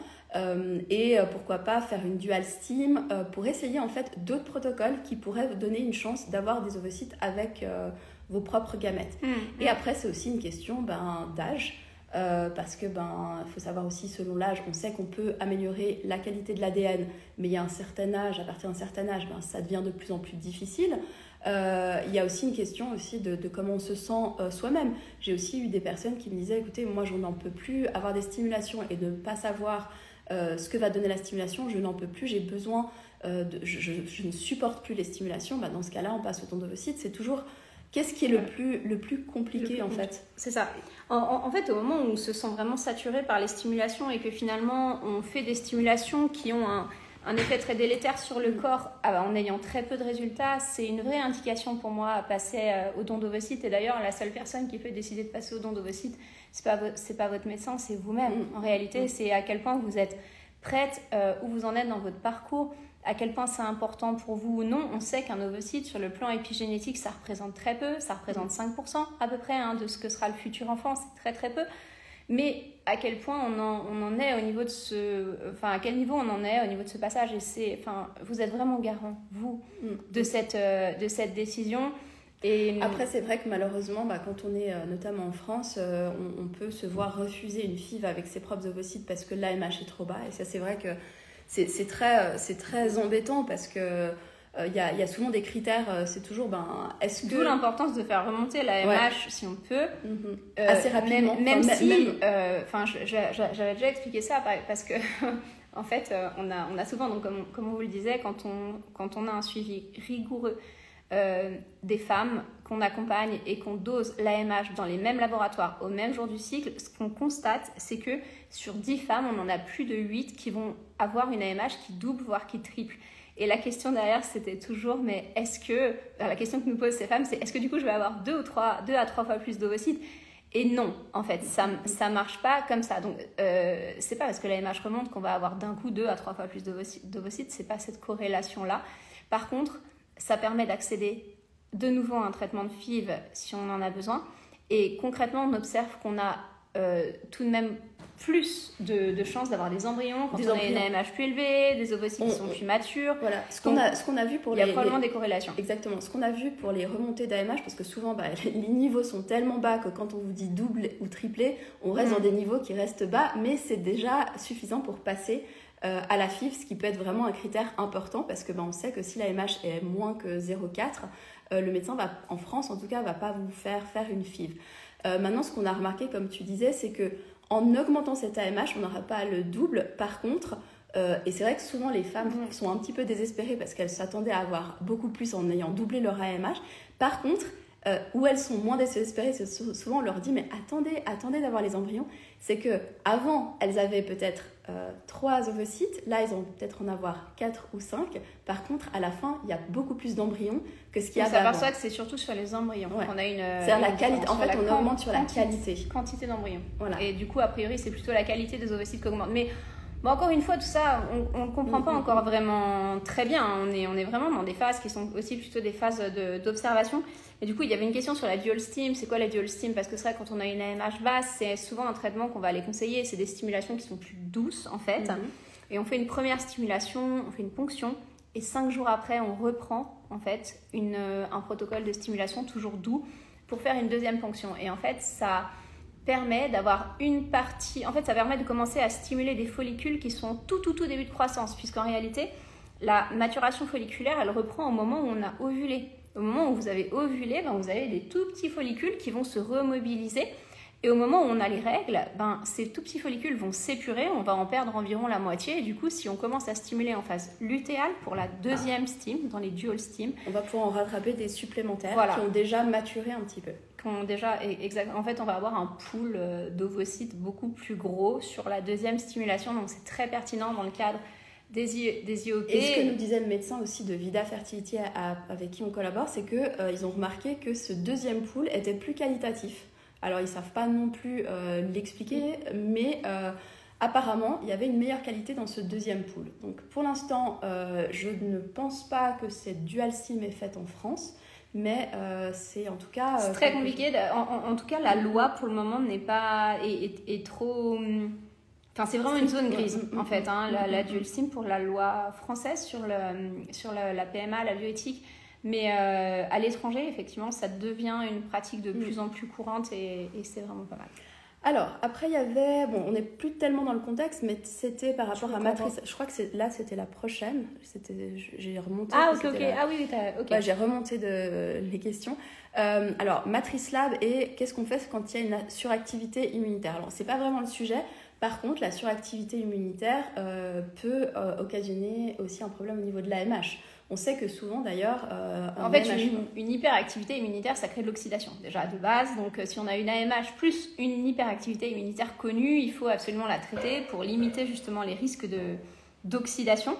Et pourquoi pas faire une dual steam pour essayer en fait d'autres protocoles qui pourraient vous donner une chance d'avoir des ovocytes avec vos propres gamètes. Et après, c'est aussi une question d'âge. Parce que faut savoir aussi, selon l'âge, on sait qu'on peut améliorer la qualité de l'ADN, mais il y a un certain âge, à partir d'un certain âge, ça devient de plus en plus difficile. Il y a aussi une question aussi de comment on se sent soi-même. J'ai aussi eu des personnes qui me disaient, écoutez, moi je n'en peux plus avoir des stimulations et de ne pas savoir ce que va donner la stimulation, je n'en peux plus, j'ai besoin, je ne supporte plus les stimulations. Dans ce cas-là, on passe au don d'ovocytes. C'est toujours... Qu'est-ce qui est le plus compliqué en fait? C'est ça. En fait, au moment où on se sent vraiment saturé par les stimulations et que finalement on fait des stimulations qui ont un effet très délétère sur le corps en ayant très peu de résultats, c'est une vraie indication pour moi à passer au don d'ovocytes. Et d'ailleurs, la seule personne qui peut décider de passer au don d'ovocytes, c'est pas votre médecin, c'est vous-même. En réalité, c'est à quel point vous êtes prête, où vous en êtes dans votre parcours, à quel point c'est important pour vous ou non. On sait qu'un ovocyte, sur le plan épigénétique, ça représente très peu, ça représente 5% à peu près de ce que sera le futur enfant, c'est très très peu. Mais à quel point on en est au niveau de à quel niveau on en est au niveau de ce passage, et vous êtes vraiment garant, vous, de cette décision. Et après, c'est vrai que malheureusement, quand on est notamment en France, on peut se voir refuser une FIV avec ses propres ovocytes parce que l'AMH est trop bas. Et ça, c'est vrai que c'est très embêtant parce que il y a souvent des critères, c'est toujours, est-ce que... D'où l'importance de faire remonter l'AMH si on peut. Assez rapidement. Même si, j'avais déjà expliqué ça parce que, en fait, on a souvent, donc, comme on vous le disait, quand on a un suivi rigoureux des femmes qu'on accompagne et qu'on dose l'AMH dans les mêmes laboratoires au même jour du cycle, ce qu'on constate, c'est que sur 10 femmes, on en a plus de 8 qui vont avoir une AMH qui double, voire qui triple. Et la question derrière, c'était toujours, mais la question que nous posent ces femmes, c'est est-ce que du coup, je vais avoir 2 à 3 fois plus d'ovocytes ? Et non, en fait, ça marche pas comme ça. Donc, c'est pas parce que l'AMH remonte qu'on va avoir d'un coup 2 à 3 fois plus d'ovocytes, c'est pas cette corrélation-là. Par contre, ça permet d'accéder de nouveau à un traitement de FIV si on en a besoin. Et concrètement, on observe qu'on a tout de même plus de chances d'avoir des embryons quand on a une AMH plus élevée, des ovocytes qui sont plus matures. Voilà, ce qu'on a vu pour il y a probablement des corrélations. Exactement, ce qu'on a vu pour les remontées d'AMH, parce que souvent les niveaux sont tellement bas que quand on vous dit double ou triplé, on reste dans des niveaux qui restent bas, mais c'est déjà suffisant pour passer à la FIV, ce qui peut être vraiment un critère important, parce que on sait que si l'AMH est moins que 0,4, le médecin en France en tout cas, va pas vous faire une FIV. Maintenant, ce qu'on a remarqué, comme tu disais, c'est que en augmentant cette AMH, on n'aura pas le double. Par contre, et c'est vrai que souvent les femmes sont un petit peu désespérées parce qu'elles s'attendaient à avoir beaucoup plus en ayant doublé leur AMH. Par contre, où elles sont moins désespérées, c'est souvent on leur dit mais attendez d'avoir les embryons. C'est que avant elles avaient peut-être 3 ovocytes, là elles vont peut-être en avoir 4 ou 5. Par contre, à la fin, il y a beaucoup plus d'embryons que ce qu'il y avait avant. On s'aperçoit que c'est surtout sur les embryons. Ouais. On a c'est la qualité. En fait, on augmente sur la quantité d'embryons. Voilà. Et du coup, a priori, c'est plutôt la qualité des ovocytes qui augmente. Mais bon, encore une fois, tout ça, on ne comprend pas encore vraiment très bien. On est vraiment dans des phases qui sont aussi plutôt des phases d'observation. Et du coup, il y avait une question sur la dual stim. C'est quoi la dual stim ? Parce que c'est vrai, quand on a une AMH basse, c'est souvent un traitement qu'on va aller conseiller. C'est des stimulations qui sont plus douces, en fait. Et on fait une première stimulation, on fait une ponction. Et 5 jours après, on reprend, en fait, un protocole de stimulation toujours doux pour faire une deuxième ponction. Et en fait, ça permet d'avoir une partie... En fait, ça permet de commencer à stimuler des follicules qui sont tout début de croissance. Puisqu'en réalité, la maturation folliculaire, elle reprend au moment où on a ovulé. Au moment où vous avez ovulé, vous avez des tout petits follicules qui vont se remobiliser. Et au moment où on a les règles, ces tout petits follicules vont s'épurer, on va en perdre environ la moitié. Et du coup, si on commence à stimuler en phase lutéale pour la deuxième stim, dans les dual stim, on va pouvoir en rattraper des supplémentaires qui ont déjà maturé un petit peu. En fait, on va avoir un pool d'ovocytes beaucoup plus gros sur la deuxième stimulation. Donc, c'est très pertinent dans le cadre des IOP. Et ce que nous disait le médecin aussi de Vida Fertility avec qui on collabore, c'est qu'ils ont remarqué que ce deuxième pool était plus qualitatif. Alors, ils ne savent pas non plus l'expliquer, mais apparemment, il y avait une meilleure qualité dans ce deuxième pool. Donc, pour l'instant, je ne pense pas que cette dual sim est faite en France, mais c'est en tout cas... c'est très compliqué. En tout cas, la loi, pour le moment, est trop... Enfin, c'est vraiment une zone grise, en fait, la dual sim pour la loi française sur la PMA, la bioéthique. Mais à l'étranger, effectivement, ça devient une pratique de plus en plus courante et c'est vraiment pas mal. Alors, après, il y avait... Bon, on n'est plus tellement dans le contexte, mais c'était par rapport à Matrice... Je crois que c'était la prochaine. J'ai remonté... Ah, ok. Ah oui, ok. Ouais, j'ai remonté les questions. Alors, Matrice Lab et qu'est-ce qu'on fait quand il y a une suractivité immunitaire ? Alors, c'est pas vraiment le sujet. Par contre, la suractivité immunitaire peut occasionner aussi un problème au niveau de l'AMH. On sait que souvent, d'ailleurs... en fait, une hyperactivité immunitaire, ça crée de l'oxydation, déjà, de base. Donc, si on a une AMH plus une hyperactivité immunitaire connue, il faut absolument la traiter pour limiter justement les risques d'oxydation.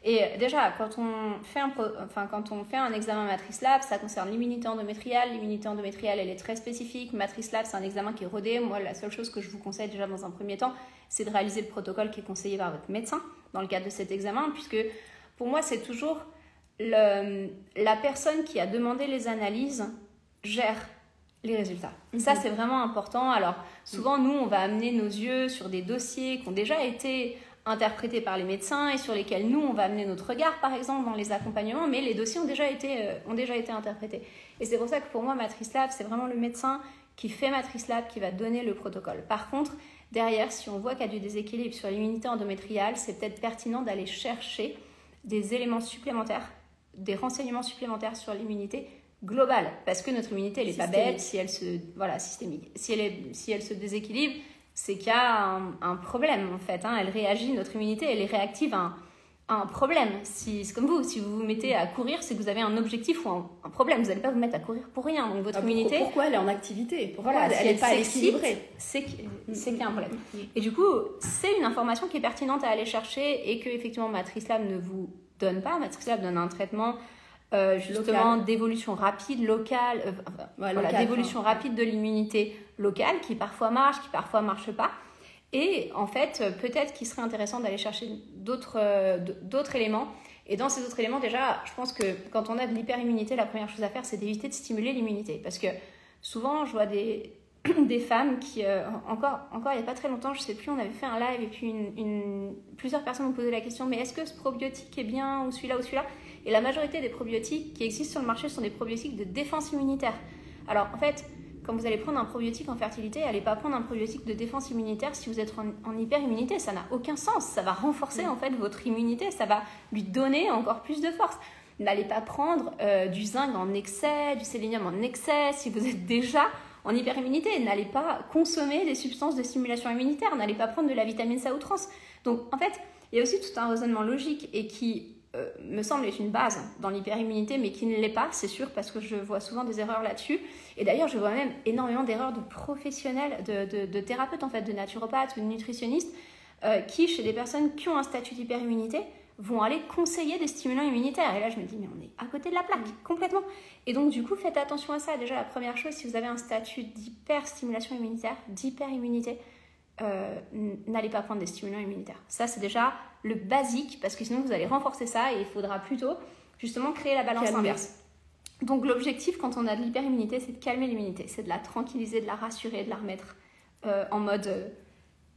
Et déjà, quand on fait un examen Matrice Lab, ça concerne l'immunité endométriale. L'immunité endométriale, elle est très spécifique. Matrice Lab, c'est un examen qui est rodé. Moi, la seule chose que je vous conseille déjà dans un premier temps, c'est de réaliser le protocole qui est conseillé par votre médecin dans le cadre de cet examen, puisque pour moi, c'est toujours la personne qui a demandé les analyses gère les résultats. Ça, c'est vraiment important. Alors, souvent, nous, on va amener nos yeux sur des dossiers qui ont déjà été interprétés par les médecins et sur lesquels nous, on va amener notre regard, par exemple, dans les accompagnements, mais les dossiers ont déjà été interprétés. Et c'est pour ça que pour moi, Matrice Lab, c'est vraiment le médecin qui fait Matrice Lab qui va donner le protocole. Par contre, derrière, si on voit qu'il y a du déséquilibre sur l'immunité endométriale, c'est peut-être pertinent d'aller chercher des éléments supplémentaires des renseignements supplémentaires sur l'immunité globale, parce que notre immunité, elle n'est pas bête, si elle systémique. Si elle se déséquilibre, c'est qu'il y a un problème, en fait. Hein. Elle réagit, notre immunité, elle est réactive à un problème. C'est comme vous, si vous vous mettez à courir, c'est que vous avez un objectif ou un problème. Vous n'allez pas vous mettre à courir pour rien. Donc votre immunité... Pourquoi elle est en activité? Pourquoi elle n'est pas équilibrée? C'est qu'il y a un problème. Et du coup, c'est une information qui est pertinente à aller chercher et que effectivement MatriceLab ne vous donne pas. MatriceLab donne un traitement justement d'évolution rapide, locale, d'évolution rapide de l'immunité locale qui parfois marche, qui parfois marche pas. Et en fait, peut-être qu'il serait intéressant d'aller chercher d'autres éléments. Et dans ces autres éléments, déjà, je pense que quand on a de l'hyperimmunité, la première chose à faire, c'est d'éviter de stimuler l'immunité. Parce que souvent, je vois des femmes qui, encore il n'y a pas très longtemps, je ne sais plus, on avait fait un live et puis plusieurs personnes ont posé la question, mais est-ce que ce probiotique est bien ou celui-là ou celui-là? Et la majorité des probiotiques qui existent sur le marché sont des probiotiques de défense immunitaire. Alors, en fait, quand vous allez prendre un probiotique en fertilité, n'allez pas prendre un probiotique de défense immunitaire si vous êtes en hyperimmunité. Ça n'a aucun sens. Ça va renforcer en fait votre immunité. Ça va lui donner encore plus de force. N'allez pas prendre du zinc en excès, du sélénium en excès si vous êtes déjà en hyperimmunité. N'allez pas consommer des substances de stimulation immunitaire. N'allez pas prendre de la vitamine C à outrance. Donc en fait, il y a aussi tout un raisonnement logique et qui me semble être une base dans l'hyperimmunité, mais qui ne l'est pas, c'est sûr, parce que je vois souvent des erreurs là-dessus. Et d'ailleurs, je vois même énormément d'erreurs de professionnels, de thérapeutes, en fait, de naturopathes ou de nutritionnistes, qui, chez des personnes qui ont un statut d'hyperimmunité, vont aller conseiller des stimulants immunitaires. Et là, je me dis, mais on est à côté de la plaque, complètement. Et donc, du coup, faites attention à ça. Déjà, la première chose, si vous avez un statut d'hyperstimulation immunitaire, d'hyperimmunité, n'allez pas prendre des stimulants immunitaires. Ça, c'est déjà le basique, parce que sinon, vous allez renforcer ça et il faudra plutôt, justement, créer la balance inverse. Donc, l'objectif, quand on a de l'hyperimmunité, c'est de calmer l'immunité. C'est de la tranquilliser, de la rassurer, de la remettre en mode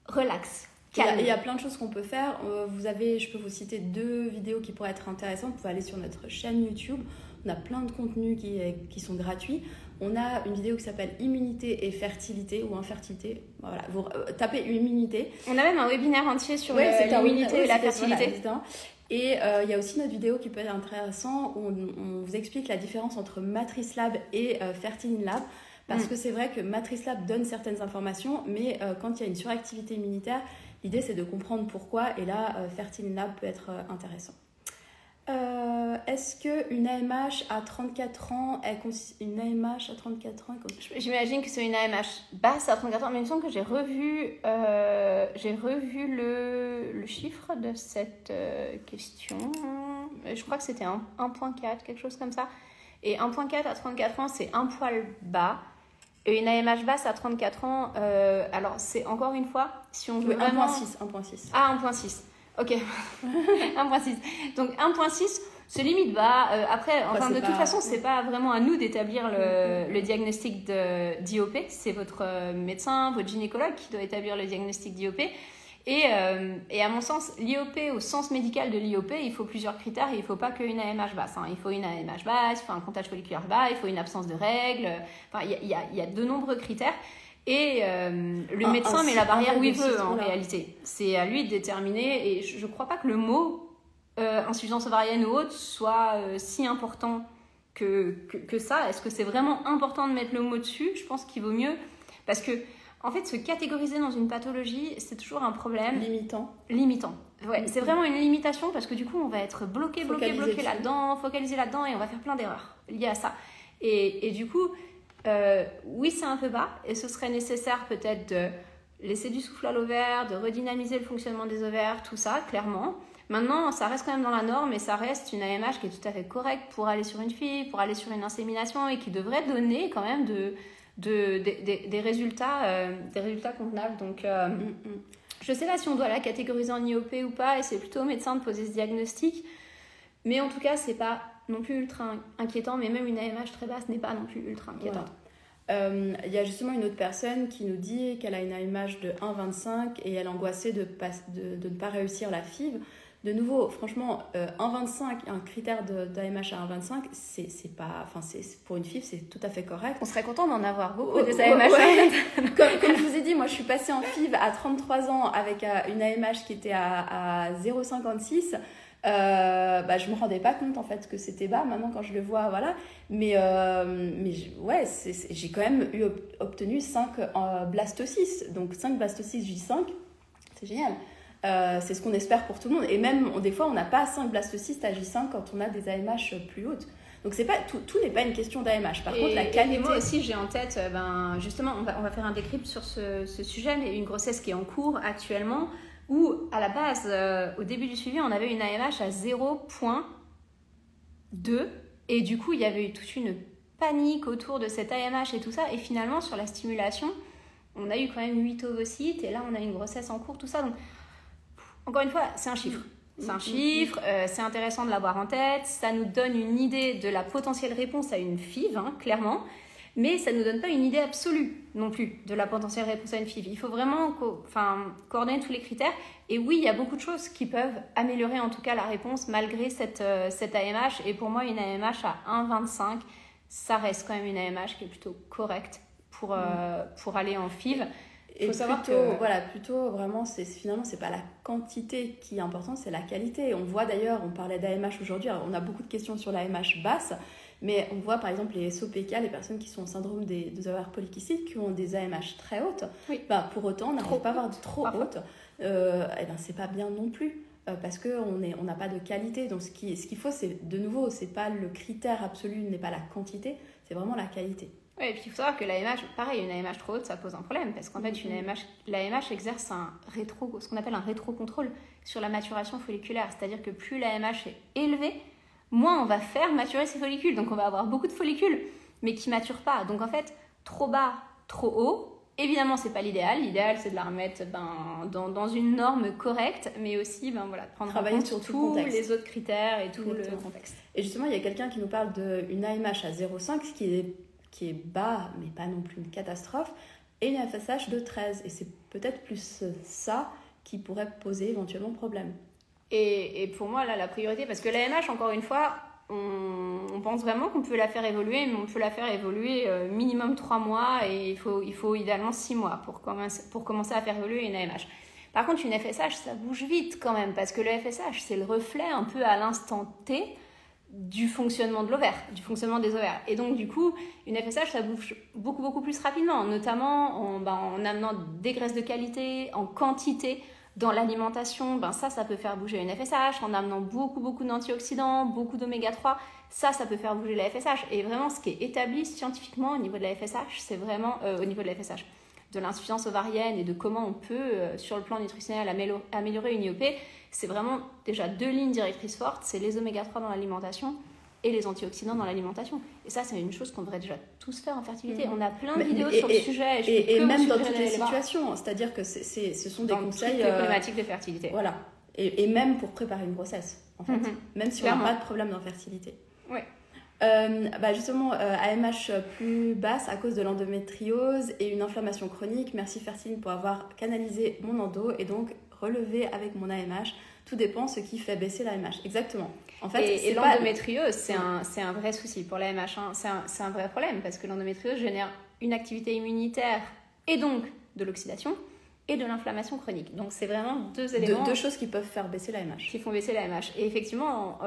relax. Il y a plein de choses qu'on peut faire. Je peux vous citer 2 vidéos qui pourraient être intéressantes. Vous pouvez aller sur notre chaîne YouTube. On a plein de contenus qui sont gratuits. On a une vidéo qui s'appelle Immunité et fertilité ou infertilité. Voilà, vous tapez immunité. On a même un webinaire entier sur l'immunité et la fertilité. Voilà, et il y a aussi notre vidéo qui peut être intéressante où on vous explique la différence entre MatriceLab et FertilinLab. Parce que c'est vrai que MatriceLab donne certaines informations, mais quand il y a une suractivité immunitaire, l'idée c'est de comprendre pourquoi. Et là, FertilinLab peut être intéressant. Est-ce qu'une AMH à 34 ans une AMH à 34 ans J'imagine que c'est une AMH basse à 34 ans, mais il me semble que j'ai revu le chiffre de cette question. Je crois que c'était 1.4, quelque chose comme ça. Et 1.4 à 34 ans, c'est un poil bas. Et une AMH basse à 34 ans, alors c'est encore une fois, si on veut vraiment... 1.6. Ah, 1.6. Ok, 1.6. Donc 1.6, c'est limite bas. Après, de toute façon, c'est pas vraiment à nous d'établir le diagnostic d'IOP. C'est votre médecin, votre gynécologue qui doit établir le diagnostic d'IOP. Et à mon sens, l'IOP, au sens médical de l'IOP, il faut plusieurs critères. Il ne faut pas qu'une AMH basse. Il faut une AMH basse, il faut un comptage folliculaire bas, il faut une absence de règles. Enfin, il y a de nombreux critères. Et le médecin met la barrière où il veut, en réalité. C'est à lui de déterminer. Et je ne crois pas que le mot insuffisance ovarienne ou autre soit si important que ça. Est-ce que c'est vraiment important de mettre le mot dessus? Je pense qu'il vaut mieux. Parce que, en fait, se catégoriser dans une pathologie, c'est toujours un problème. Limitant. Ouais, c'est vraiment une limitation parce que du coup, on va être bloqué là-dedans, focalisé là-dedans et on va faire plein d'erreurs liées à ça. Et du coup... oui, c'est un peu bas et ce serait nécessaire peut-être de laisser du souffle à l'ovaire, de redynamiser le fonctionnement des ovaires, tout ça, clairement. Maintenant, ça reste quand même dans la norme et ça reste une AMH qui est tout à fait correcte pour aller sur une FIV, pour aller sur une insémination et qui devrait donner quand même des résultats convenables. Donc, je ne sais pas si on doit la catégoriser en IOP ou pas et c'est plutôt au médecin de poser ce diagnostic. Mais en tout cas, c'est pas non plus ultra inquiétant, mais même une AMH très basse n'est pas non plus ultra inquiétante. Il y a justement une autre personne qui nous dit qu'elle a une AMH de 1,25 et elle est angoissée de ne pas réussir la FIV. De nouveau, franchement, 1,25, un critère d'AMH à 1,25, c'est pas, pour une FIV, c'est tout à fait correct. On serait content d'en avoir beaucoup des AMH. Comme je vous ai dit, moi je suis passée en FIV à 33 ans avec une AMH qui était à 0,56. Je me rendais pas compte en fait que c'était bas. Maintenant quand je le vois, voilà. Mais j'ai quand même obtenu 5 blastocysts. Donc 5 blastocysts J5, c'est génial. C'est ce qu'on espère pour tout le monde. Et même des fois on n'a pas 5 blastocystes à J5 quand on a des AMH plus hautes. Donc c'est pas, tout n'est pas une question d'AMH. Par contre la qualité... Et moi aussi j'ai en tête, justement on va faire un décrypte sur ce sujet, mais une grossesse qui est en cours actuellement, où à la base, au début du suivi, on avait une AMH à 0,2 et du coup il y avait eu toute une panique autour de cette AMH et tout ça, et finalement sur la stimulation on a eu quand même 8 ovocytes et là on a une grossesse en cours, tout ça. Donc encore une fois c'est un chiffre. C'est un chiffre, c'est intéressant de l'avoir en tête, ça nous donne une idée de la potentielle réponse à une FIV, clairement, mais ça ne nous donne pas une idée absolue non plus de la potentielle réponse à une FIV. Il faut vraiment coordonner tous les critères. Et oui, il y a beaucoup de choses qui peuvent améliorer en tout cas la réponse malgré cette AMH. Et pour moi, une AMH à 1,25, ça reste quand même une AMH qui est plutôt correcte pour aller en FIV. Et plutôt vraiment, finalement, c'est pas la quantité qui est importante, c'est la qualité. On voit d'ailleurs, on parlait d'AMH aujourd'hui, on a beaucoup de questions sur l'AMH basse, mais on voit par exemple les SOPK, les personnes qui sont au syndrome des ovaires polykystiques, qui ont des AMH très hautes. Oui. Pour autant, on n'arrive pas à avoir de trop hautes. C'est pas bien non plus. Parce qu'on n'a pas de qualité. Donc ce qu'il faut, c'est de nouveau, c'est pas le critère absolu, n'est pas la quantité, c'est vraiment la qualité. Oui, et puis il faut savoir que l'AMH, pareil, une AMH trop haute, ça pose un problème, parce qu'en fait, l'AMH exerce ce qu'on appelle un rétrocontrôle sur la maturation folliculaire. C'est-à-dire que plus l'AMH est élevée, moins on va faire maturer ces follicules. Donc on va avoir beaucoup de follicules, mais qui ne maturent pas. Donc en fait, trop bas, trop haut, évidemment, c'est pas l'idéal. L'idéal, c'est de la remettre dans une norme correcte, mais aussi de prendre travailler en compte sur tous les autres critères et tout le contexte. Et justement, il y a quelqu'un qui nous parle d'une AMH à 0,5, ce qui est bas, mais pas non plus une catastrophe, et une FSH de 13. Et c'est peut-être plus ça qui pourrait poser éventuellement problème. Et pour moi, là, la priorité, parce que l'AMH, encore une fois, on pense vraiment qu'on peut la faire évoluer, mais on peut la faire évoluer minimum 3 mois, et il faut idéalement 6 mois pour commencer à faire évoluer une AMH. Par contre, une FSH, ça bouge vite quand même, parce que le FSH, c'est le reflet un peu à l'instant T du fonctionnement de l'ovaire, du fonctionnement des ovaires. Et donc, du coup, une FSH, ça bouge beaucoup, beaucoup plus rapidement, notamment en amenant des graisses de qualité, en quantité dans l'alimentation. Ça peut faire bouger une FSH, en amenant beaucoup, beaucoup d'antioxydants, beaucoup d'oméga 3, ça peut faire bouger la FSH. Et vraiment, ce qui est établi scientifiquement au niveau de la FSH, c'est vraiment au niveau de la FSH, de l'insuffisance ovarienne et de comment on peut, sur le plan nutritionnel, améliorer une IOP, c'est vraiment déjà 2 lignes directrices fortes, c'est les oméga 3 dans l'alimentation et les antioxydants dans l'alimentation. Et ça, c'est une chose qu'on devrait déjà tous faire en fertilité. On a plein de vidéos sur le sujet. Et même dans toutes les situations, c'est-à-dire que ce sont des conseils... Dans toutes les problématiques de fertilité. Voilà. Et même pour préparer une grossesse, en fait. Même si on n'a pas de problème d'infertilité. Oui. Justement, AMH plus basse à cause de l'endométriose et une inflammation chronique. Merci Fertine pour avoir canalisé mon endo et donc relevé avec mon AMH. Tout dépend ce qui fait baisser l'AMH. Exactement. En fait, et l'endométriose, c'est un vrai souci pour l'AMH. C'est un vrai problème parce que l'endométriose génère une activité immunitaire et donc de l'oxydation et de l'inflammation chronique. Donc c'est vraiment deux éléments. Deux choses qui peuvent faire baisser l'AMH. Qui font baisser l'AMH. Et effectivement,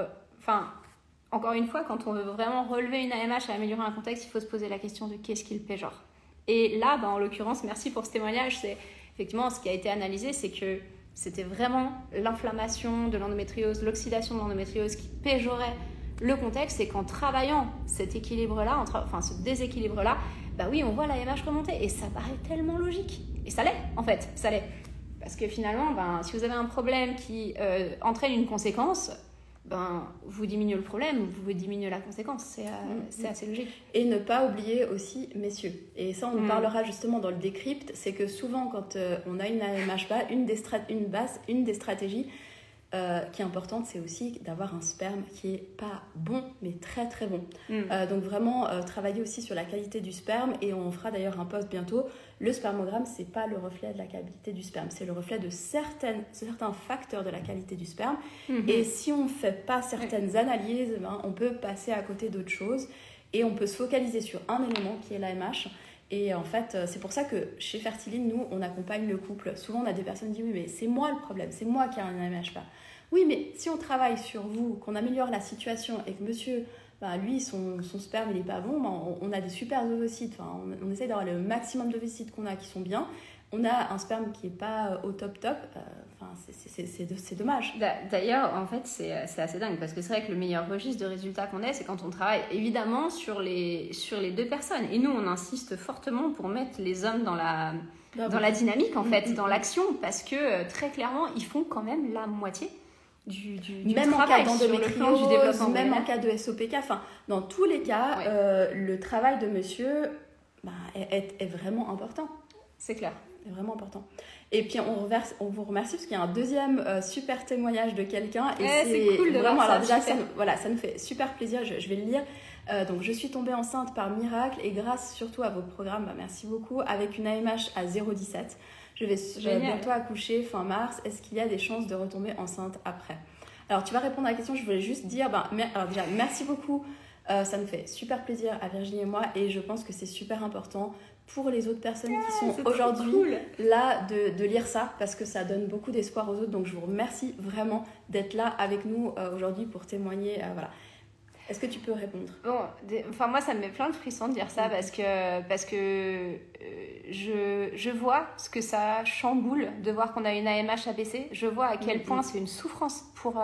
encore une fois, quand on veut vraiment relever une AMH et améliorer un contexte, il faut se poser la question de qu'est-ce qui le péjore. Et là, en l'occurrence, merci pour ce témoignage. C'est effectivement ce qui a été analysé, c'est que c'était vraiment l'inflammation de l'endométriose, l'oxydation de l'endométriose qui péjorait le contexte, et qu'en travaillant cet équilibre-là, ce déséquilibre-là, oui, on voit l'AMH remonter. Et ça paraît tellement logique. Et ça l'est, en fait, ça l'est. Parce que finalement, si vous avez un problème qui entraîne une conséquence, vous diminuez le problème, vous diminuez la conséquence. C'est assez logique. Et ne pas oublier aussi, messieurs, et ça on en parlera justement dans le décrypte, c'est que souvent quand on a une AMH basse, une des stratégies qui est importante, c'est aussi d'avoir un sperme qui est pas bon, mais très très bon. Donc vraiment travailler aussi sur la qualité du sperme, et on fera d'ailleurs un post bientôt. Le spermogramme, c'est pas le reflet de la qualité du sperme, c'est le reflet de certains facteurs de la qualité du sperme. Et si on fait pas certaines analyses, on peut passer à côté d'autres choses, et on peut se focaliser sur un élément qui est l'AMH. Et en fait, c'est pour ça que chez Fertiline, nous, on accompagne le couple. Souvent, on a des personnes qui disent, oui, mais c'est moi le problème, c'est moi qui ai un AMH pas. Oui, mais si on travaille sur vous, qu'on améliore la situation et que monsieur, lui, son sperme, il n'est pas bon, on a des super ovocytes. Enfin, on essaie d'avoir le maximum d'ovocytes qu'on a qui sont bien. On a un sperme qui n'est pas au top. C'est dommage. D'ailleurs, en fait, c'est assez dingue parce que c'est vrai que le meilleur registre de résultats qu'on ait, c'est quand on travaille évidemment sur les deux personnes. Et nous, on insiste fortement pour mettre les hommes dans la dynamique, en fait, dans l'action, parce que très clairement, ils font quand même la moitié du même travail en cas d'endométriose, du développement même en cas de SOPK. Enfin, dans tous les cas, le travail de monsieur est vraiment important. C'est clair. C'est vraiment important. Et puis on vous remercie parce qu'il y a un deuxième super témoignage de quelqu'un. Et c'est cool de vraiment, voir ça. Alors déjà, ça nous fait super plaisir. Je vais le lire. Donc, je suis tombée enceinte par miracle et grâce surtout à vos programmes, merci beaucoup, avec une AMH à 0,17. Je vais bientôt accoucher fin mars. Est-ce qu'il y a des chances de retomber enceinte après? Alors, tu vas répondre à la question. Je voulais juste dire, alors déjà, merci beaucoup. Ça nous fait super plaisir à Virginie et moi et je pense que c'est super important pour les autres personnes qui sont aujourd'hui là de lire ça parce que ça donne beaucoup d'espoir aux autres. Donc, je vous remercie vraiment d'être là avec nous aujourd'hui pour témoigner. Voilà. Est-ce que tu peux répondre? Bon, moi, ça me met plein de frissons de dire ça parce que je vois ce que ça chamboule de voir qu'on a une AMH abaissée. Je vois à quel point c'est une souffrance pour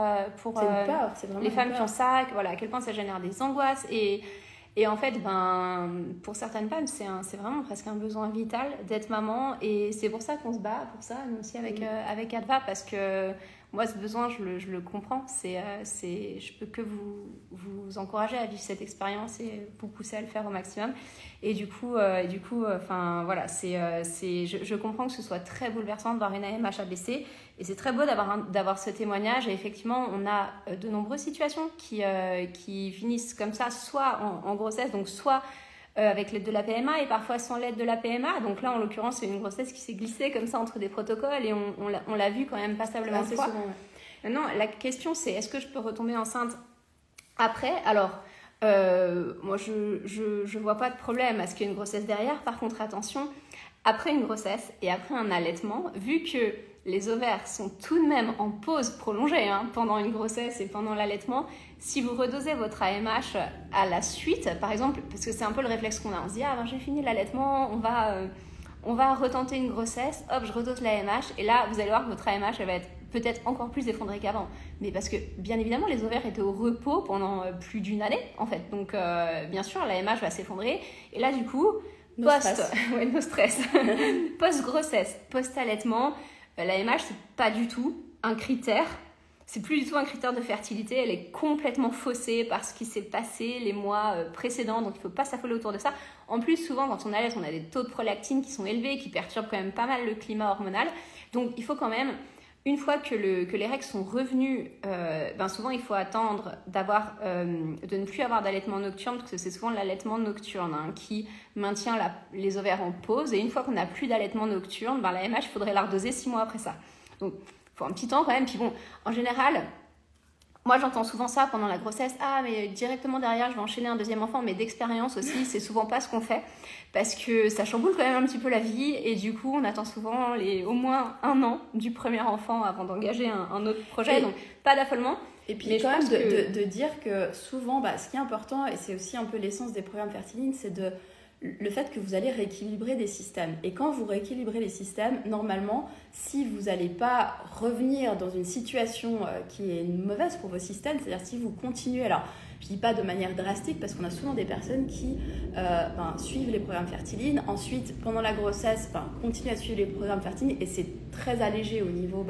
les femmes qui ont ça, à quel point ça génère des angoisses. Et en fait, pour certaines femmes, c'est vraiment presque un besoin vital d'être maman. Et c'est pour ça qu'on se bat, pour ça, nous aussi avec Adva, parce que moi, ce besoin, je le comprends. Je peux que vous encourager à vivre cette expérience et vous pousser à le faire au maximum. Et du coup, voilà, je comprends que ce soit très bouleversant de voir une AMH abaissée. Et c'est très beau d'avoir ce témoignage. Et effectivement, on a de nombreuses situations qui finissent comme ça, soit en grossesse, donc soit avec l'aide de la PMA et parfois sans l'aide de la PMA. Donc là, en l'occurrence, c'est une grossesse qui s'est glissée comme ça entre des protocoles et on l'a vu quand même passablement de fois. Souvent, ouais. Maintenant, la question, c'est est-ce que je peux retomber enceinte après? Alors, moi, je vois pas de problème à ce qu'il y ait une grossesse derrière. Par contre, attention, après une grossesse et après un allaitement, vu que les ovaires sont tout de même en pause prolongée pendant une grossesse et pendant l'allaitement, si vous redosez votre AMH à la suite, par exemple, parce que c'est un peu le réflexe qu'on a, on se dit « Ah, j'ai fini l'allaitement, on va retenter une grossesse, hop, je redose l'AMH. » Et là, vous allez voir que votre AMH, elle va être peut-être encore plus effondrée qu'avant. Mais parce que, bien évidemment, les ovaires étaient au repos pendant plus d'une année, en fait. Donc, bien sûr, l'AMH va s'effondrer. Et là, du coup, no stress. Post-grossesse, post-allaitement, l'AMH, c'est pas du tout un critère. C'est plus du tout un critère de fertilité. Elle est complètement faussée par ce qui s'est passé les mois précédents. Donc, il ne faut pas s'affoler autour de ça. En plus, souvent, quand on allaite, on a des taux de prolactine qui sont élevés, qui perturbent quand même pas mal le climat hormonal. Donc, il faut quand même, une fois que les règles sont revenues, souvent, il faut attendre de ne plus avoir d'allaitement nocturne, parce que c'est souvent l'allaitement nocturne qui maintient les ovaires en pause. Et une fois qu'on n'a plus d'allaitement nocturne, l'AMH, il faudrait la redoser 6 mois après ça. Donc, il faut un petit temps quand même. Puis bon, en général, moi j'entends souvent ça pendant la grossesse. Ah, mais directement derrière, je vais enchaîner un deuxième enfant. Mais d'expérience aussi, c'est souvent pas ce qu'on fait. Parce que ça chamboule quand même un petit peu la vie. Et du coup, on attend souvent au moins 1 an du premier enfant avant d'engager un autre projet. Donc, pas d'affolement. Et puis quand même de dire que souvent, ce qui est important, et c'est aussi un peu l'essence des programmes Fertiline, c'est le fait que vous allez rééquilibrer des systèmes. Et quand vous rééquilibrez les systèmes, normalement, si vous n'allez pas revenir dans une situation qui est mauvaise pour vos systèmes, c'est-à-dire si vous continuez, alors je ne dis pas de manière drastique, parce qu'on a souvent des personnes qui suivent les programmes Fertiline, ensuite, pendant la grossesse, continuent à suivre les programmes Fertiline, et c'est très allégé au niveau...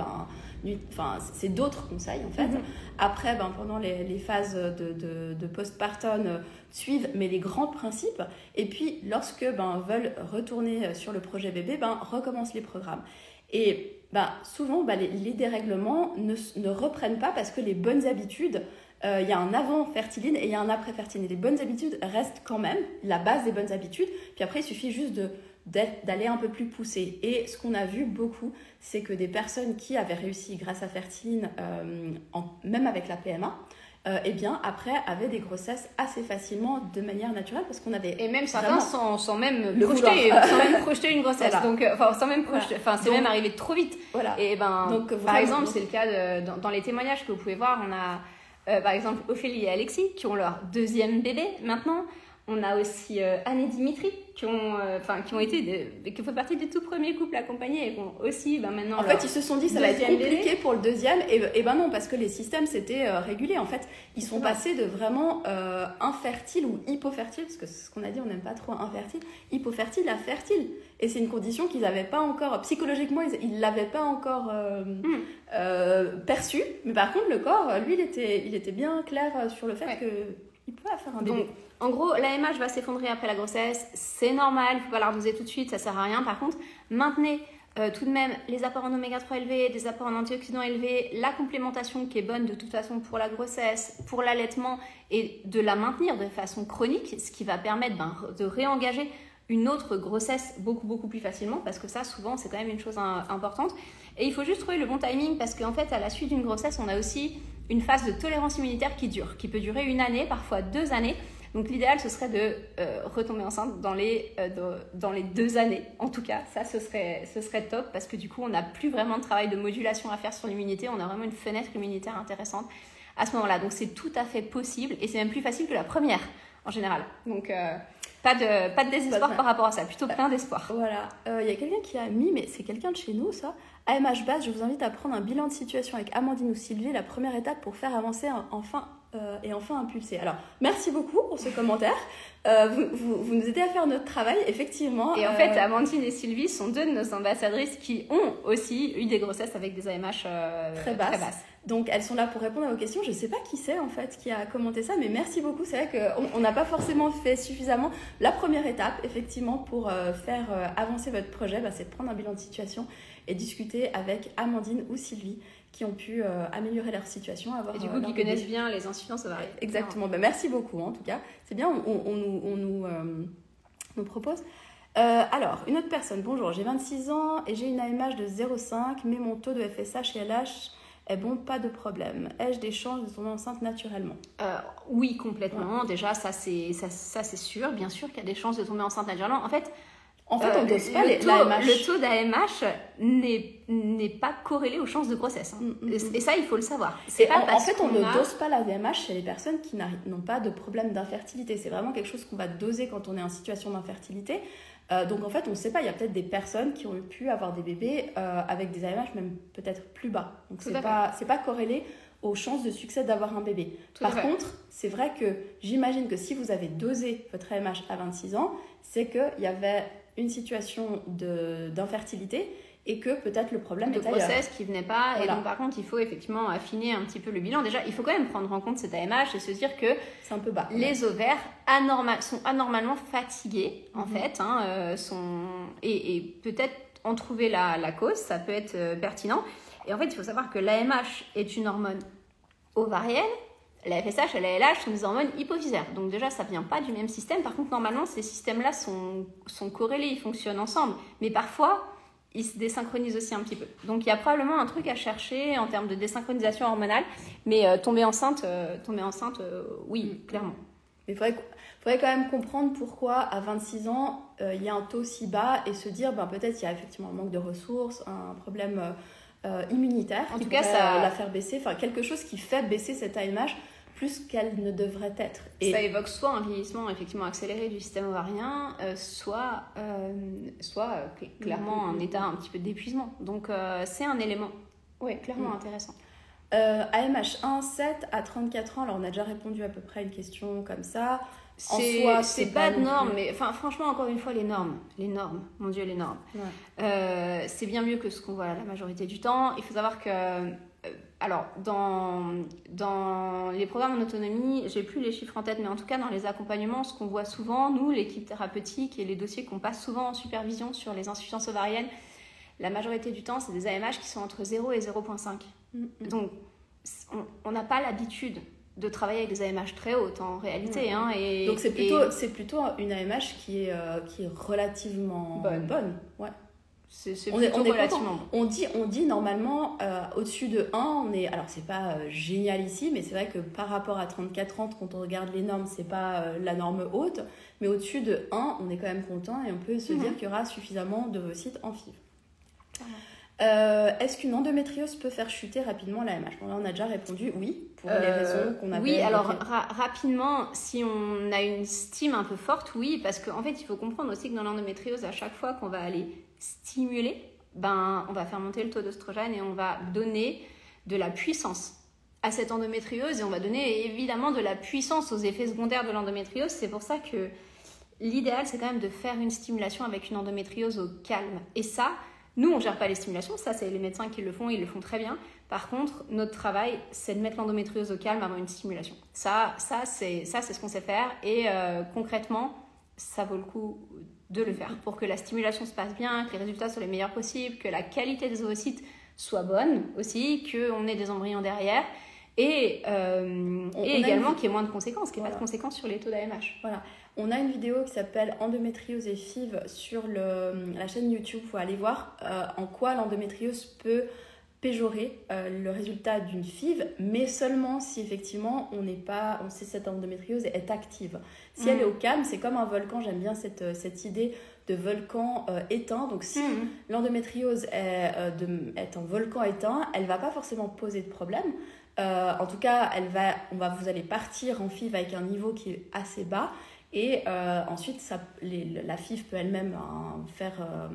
c'est d'autres conseils en fait. Après, pendant les phases de postpartum, suivent mais les grands principes. Et puis, lorsque veulent retourner sur le projet bébé, recommencent les programmes. Et souvent, les dérèglements ne reprennent pas parce que les bonnes habitudes, il y a un avant Fertiline et il y a un après Fertiline. Et les bonnes habitudes restent quand même la base des bonnes habitudes. Puis après, il suffit juste d'aller un peu plus poussé. Et ce qu'on a vu beaucoup, c'est que des personnes qui avaient réussi grâce à Fertiline, même avec la PMA, eh bien après avaient des grossesses assez facilement de manière naturelle parce qu'on avait et même certains sans même projeter une grossesse. Voilà. Donc sans même projeter, c'est même arrivé trop vite. Voilà. Et donc, par exemple, c'est le cas dans les témoignages que vous pouvez voir, on a par exemple Ophélie et Alexis qui ont leur 2e bébé maintenant. On a aussi Anne et Dimitri qui font partie des tout premiers couples accompagnés et qui ont aussi maintenant. En fait, ils se sont dit ça va être compliqué pour le 2e et ben non, parce que les systèmes s'étaient régulés. En fait, ils sont passés de vraiment infertile ou hypofertile, parce que c'est ce qu'on a dit, on n'aime pas trop infertile, hypofertile à fertile. Et c'est une condition qu'ils n'avaient pas encore, psychologiquement, ils ne l'avaient pas encore perçue. Mais par contre, le corps, lui, il était bien clair sur le fait qu'il pouvait faire un bébé. Donc, en gros, l'AMH va s'effondrer après la grossesse, c'est normal, il ne faut pas la redoser tout de suite, ça ne sert à rien. Par contre, maintenez tout de même les apports en oméga 3 élevés, des apports en antioxydants élevés, la complémentation qui est bonne de toute façon pour la grossesse, pour l'allaitement et de la maintenir de façon chronique, ce qui va permettre de réengager une autre grossesse beaucoup plus facilement, parce que ça, souvent, c'est quand même une chose importante. Et il faut juste trouver le bon timing, parce qu'en fait, à la suite d'une grossesse, on a aussi une phase de tolérance immunitaire qui peut durer 1 année, parfois 2 années. Donc l'idéal, ce serait de retomber enceinte dans les 2 années. En tout cas, ça, ce serait top, parce que du coup, on n'a plus vraiment de travail de modulation à faire sur l'immunité. On a vraiment une fenêtre immunitaire intéressante à ce moment-là. Donc c'est tout à fait possible, et c'est même plus facile que la première, en général. Donc pas de désespoir par rapport à ça, plutôt plein d'espoir. Voilà. Y a quelqu'un qui a mis, mais c'est quelqu'un de chez nous, ça. AMH base, je vous invite à prendre un bilan de situation avec Amandine ou Sylvie, la première étape pour faire avancer enfin impulser. Alors, merci beaucoup pour ce commentaire. Vous nous aidez à faire notre travail, effectivement. Et en fait, Amandine et Sylvie sont 2 de nos ambassadrices qui ont aussi eu des grossesses avec des AMH très basses. Donc, elles sont là pour répondre à vos questions. Je ne sais pas qui c'est, en fait, qui a commenté ça, mais merci beaucoup. C'est vrai qu'on n'a pas forcément fait suffisamment. La première étape, effectivement, pour faire avancer votre projet, c'est de prendre un bilan de situation et discuter avec Amandine ou Sylvie qui ont pu améliorer leur situation. Et du coup, qui connaissent bien les insuffisances ovariennes. Exactement. Merci beaucoup, en tout cas. C'est bien, on nous propose. Alors, une autre personne. Bonjour, j'ai 26 ans et j'ai une AMH de 0,5, mais mon taux de FSH et LH est bon, pas de problème. Ai-je des chances de tomber enceinte naturellement ? Oui, complètement. Ouais. Déjà, ça c'est sûr. Bien sûr qu'il y a des chances de tomber enceinte naturellement. En fait, on ne dose pas l'AMH. Le taux d'AMH n'est pas corrélé aux chances de grossesse. Et ça, il faut le savoir. En fait, on ne dose pas l'AMH chez les personnes qui n'ont pas de problème d'infertilité. C'est vraiment quelque chose qu'on va doser quand on est en situation d'infertilité. Donc en fait, on ne sait pas, il y a peut-être des personnes qui ont pu avoir des bébés avec des AMH même peut-être plus bas. Donc c'est pas corrélé aux chances de succès d'avoir un bébé. Par contre, c'est vrai que j'imagine que si vous avez dosé votre AMH à 26 ans, c'est qu'il y avait une situation d'infertilité et que peut-être le problème de grossesse qui venait pas. Voilà. Et donc par contre, il faut effectivement affiner un petit peu le bilan. Déjà, il faut quand même prendre en compte cet AMH et se dire que c'est un peu bas. Les ovaires sont anormalement fatigués en fait, et peut-être en trouver la cause, ça peut être pertinent. Et en fait, il faut savoir que l'AMH est une hormone ovarienne. La FSH et la LH sont des hormones hypophysaires. Donc déjà, ça ne vient pas du même système. Par contre, normalement, ces systèmes-là sont corrélés, ils fonctionnent ensemble. Mais parfois, ils se désynchronisent aussi un petit peu. Donc il y a probablement un truc à chercher en termes de désynchronisation hormonale. Mais tomber enceinte, oui, clairement. Mais il faudrait quand même comprendre pourquoi à 26 ans, il y a un taux si bas et se dire peut-être qu'il y a effectivement un manque de ressources, un problème immunitaire qui pourrait la faire baisser. Enfin, quelque chose qui fait baisser cette AMH plus qu'elle ne devrait être. Et ça évoque soit un vieillissement effectivement accéléré du système ovarien, soit clairement un état un petit peu d'épuisement. Donc c'est un élément clairement intéressant. AMH 1,7 à 34 ans, alors on a déjà répondu à peu près à une question comme ça. C'est pas de normes, mais franchement, encore une fois, les normes, mon Dieu, les normes. Ouais. C'est bien mieux que ce qu'on voit la majorité du temps. Il faut savoir que alors, dans les programmes en autonomie, j'ai plus les chiffres en tête, mais en tout cas, dans les accompagnements, ce qu'on voit souvent, nous, l'équipe thérapeutique et les dossiers qu'on passe souvent en supervision sur les insuffisances ovariennes, la majorité du temps, c'est des AMH qui sont entre 0 et 0,5. Donc, on n'a pas l'habitude de travailler avec des AMH très hautes, en réalité. Donc, c'est plutôt une AMH qui est relativement bonne. Ouais. C'est plutôt relativement bon. On dit normalement au-dessus de 1, on est... Alors, c'est pas génial ici, mais c'est vrai que par rapport à 34-30, quand on regarde les normes, c'est pas la norme haute. Mais au-dessus de 1, on est quand même content et on peut se dire qu'il y aura suffisamment d'ovocytes en FIV. Est-ce qu'une endométriose peut faire chuter rapidement la MH? Bon, là, on a déjà répondu oui, pour les raisons qu'on avait. Oui, alors rapidement, si on a une stime un peu forte, oui, parce qu'en fait, il faut comprendre aussi que dans l'endométriose, à chaque fois qu'on va aller stimuler, on va faire monter le taux d'œstrogène et on va donner de la puissance à cette endométriose et on va donner évidemment de la puissance aux effets secondaires de l'endométriose. C'est pour ça que l'idéal, c'est quand même de faire une stimulation avec une endométriose au calme. Et ça, nous, on ne gère pas les stimulations, ça, c'est les médecins qui le font, ils le font très bien. Par contre, notre travail, c'est de mettre l'endométriose au calme avant une stimulation. Ça c'est ce qu'on sait faire et concrètement, ça vaut le coup de le faire pour que la stimulation se passe bien, que les résultats soient les meilleurs possibles, que la qualité des ovocytes soit bonne aussi, qu'on ait des embryons derrière et également qu'il y ait moins de conséquences, qu'il n'y ait pas de conséquences sur les taux d'AMH. Voilà. On a une vidéo qui s'appelle Endométriose et FIV sur la chaîne YouTube. Il faut aller voir en quoi l'endométriose peut péjorer le résultat d'une FIV, mais seulement si effectivement on sait cette endométriose est active. Si elle est au calme, c'est comme un volcan. J'aime bien cette idée de volcan éteint. Donc si l'endométriose est en volcan éteint, elle ne va pas forcément poser de problème. En tout cas, vous allez partir en FIV avec un niveau qui est assez bas. Et ensuite, la FIV peut elle-même faire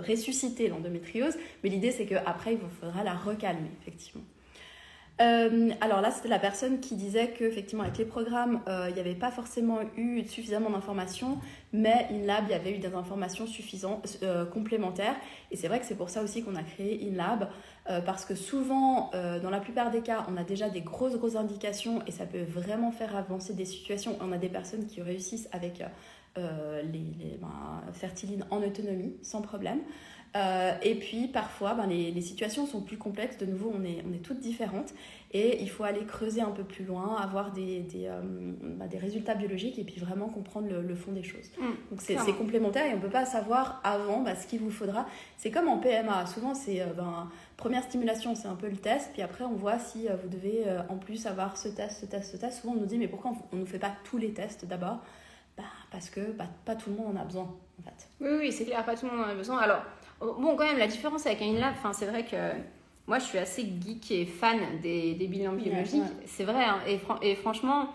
ressusciter l'endométriose. Mais l'idée, c'est qu'après, il faudra la recalmer, effectivement. Alors là, c'était la personne qui disait qu'effectivement, avec les programmes, il n'y avait pas forcément eu suffisamment d'informations, mais InLab, il y avait eu des informations suffisantes, complémentaires. Et c'est vrai que c'est pour ça aussi qu'on a créé InLab, parce que souvent, dans la plupart des cas, on a déjà des grosses indications et ça peut vraiment faire avancer des situations. On a des personnes qui réussissent avec fertiline en autonomie, sans problème. Et puis parfois les situations sont plus complexes. De nouveau, on est toutes différentes et il faut aller creuser un peu plus loin, avoir des résultats biologiques et puis vraiment comprendre le fond des choses. Donc c'est complémentaire et on ne peut pas savoir avant ce qu'il vous faudra. C'est comme en PMA, souvent c'est première stimulation, c'est un peu le test, puis après on voit si vous devez en plus avoir ce test. Souvent on nous dit mais pourquoi on ne fait pas tous les tests d'abord? Parce que pas tout le monde en a besoin en fait. Oui, c'est clair, pas tout le monde en a besoin. Alors bon, quand même, la différence avec un InLab, c'est vrai que moi, je suis assez geek et fan des bilans biologiques. Ouais. C'est vrai, hein, et franchement,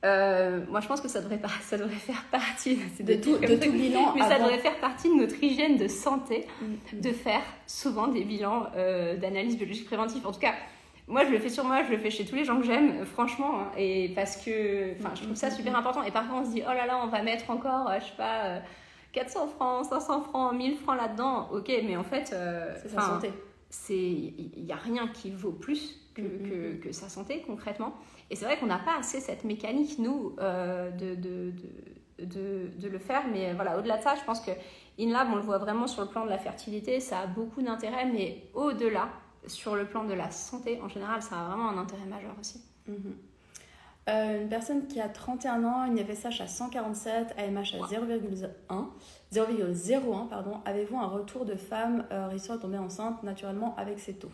moi, je pense que ça devrait faire partie de tout bilan. Mais ça devrait faire partie de notre hygiène de santé, de faire souvent des bilans d'analyse biologique préventive. En tout cas, moi, je le fais sur moi, je le fais chez tous les gens que j'aime, franchement, hein, et parce que je trouve ça super important. Et parfois, on se dit, oh là là, on va mettre encore, je sais pas... 400 francs, 500 francs, 1000 francs là-dedans, ok, mais en fait, c'est sa santé. Il n'y a rien qui vaut plus que sa santé, concrètement. Et c'est vrai qu'on n'a pas assez cette mécanique, nous, de le faire. Mais voilà, au-delà de ça, je pense que InLab, on le voit vraiment sur le plan de la fertilité, ça a beaucoup d'intérêt, mais au-delà, sur le plan de la santé, en général, ça a vraiment un intérêt majeur aussi. Une personne qui a 31 ans, une FSH à 147, AMH à 0,01, pardon. Avez-vous un retour de femme réussissant à tomber enceinte naturellement avec ces taux?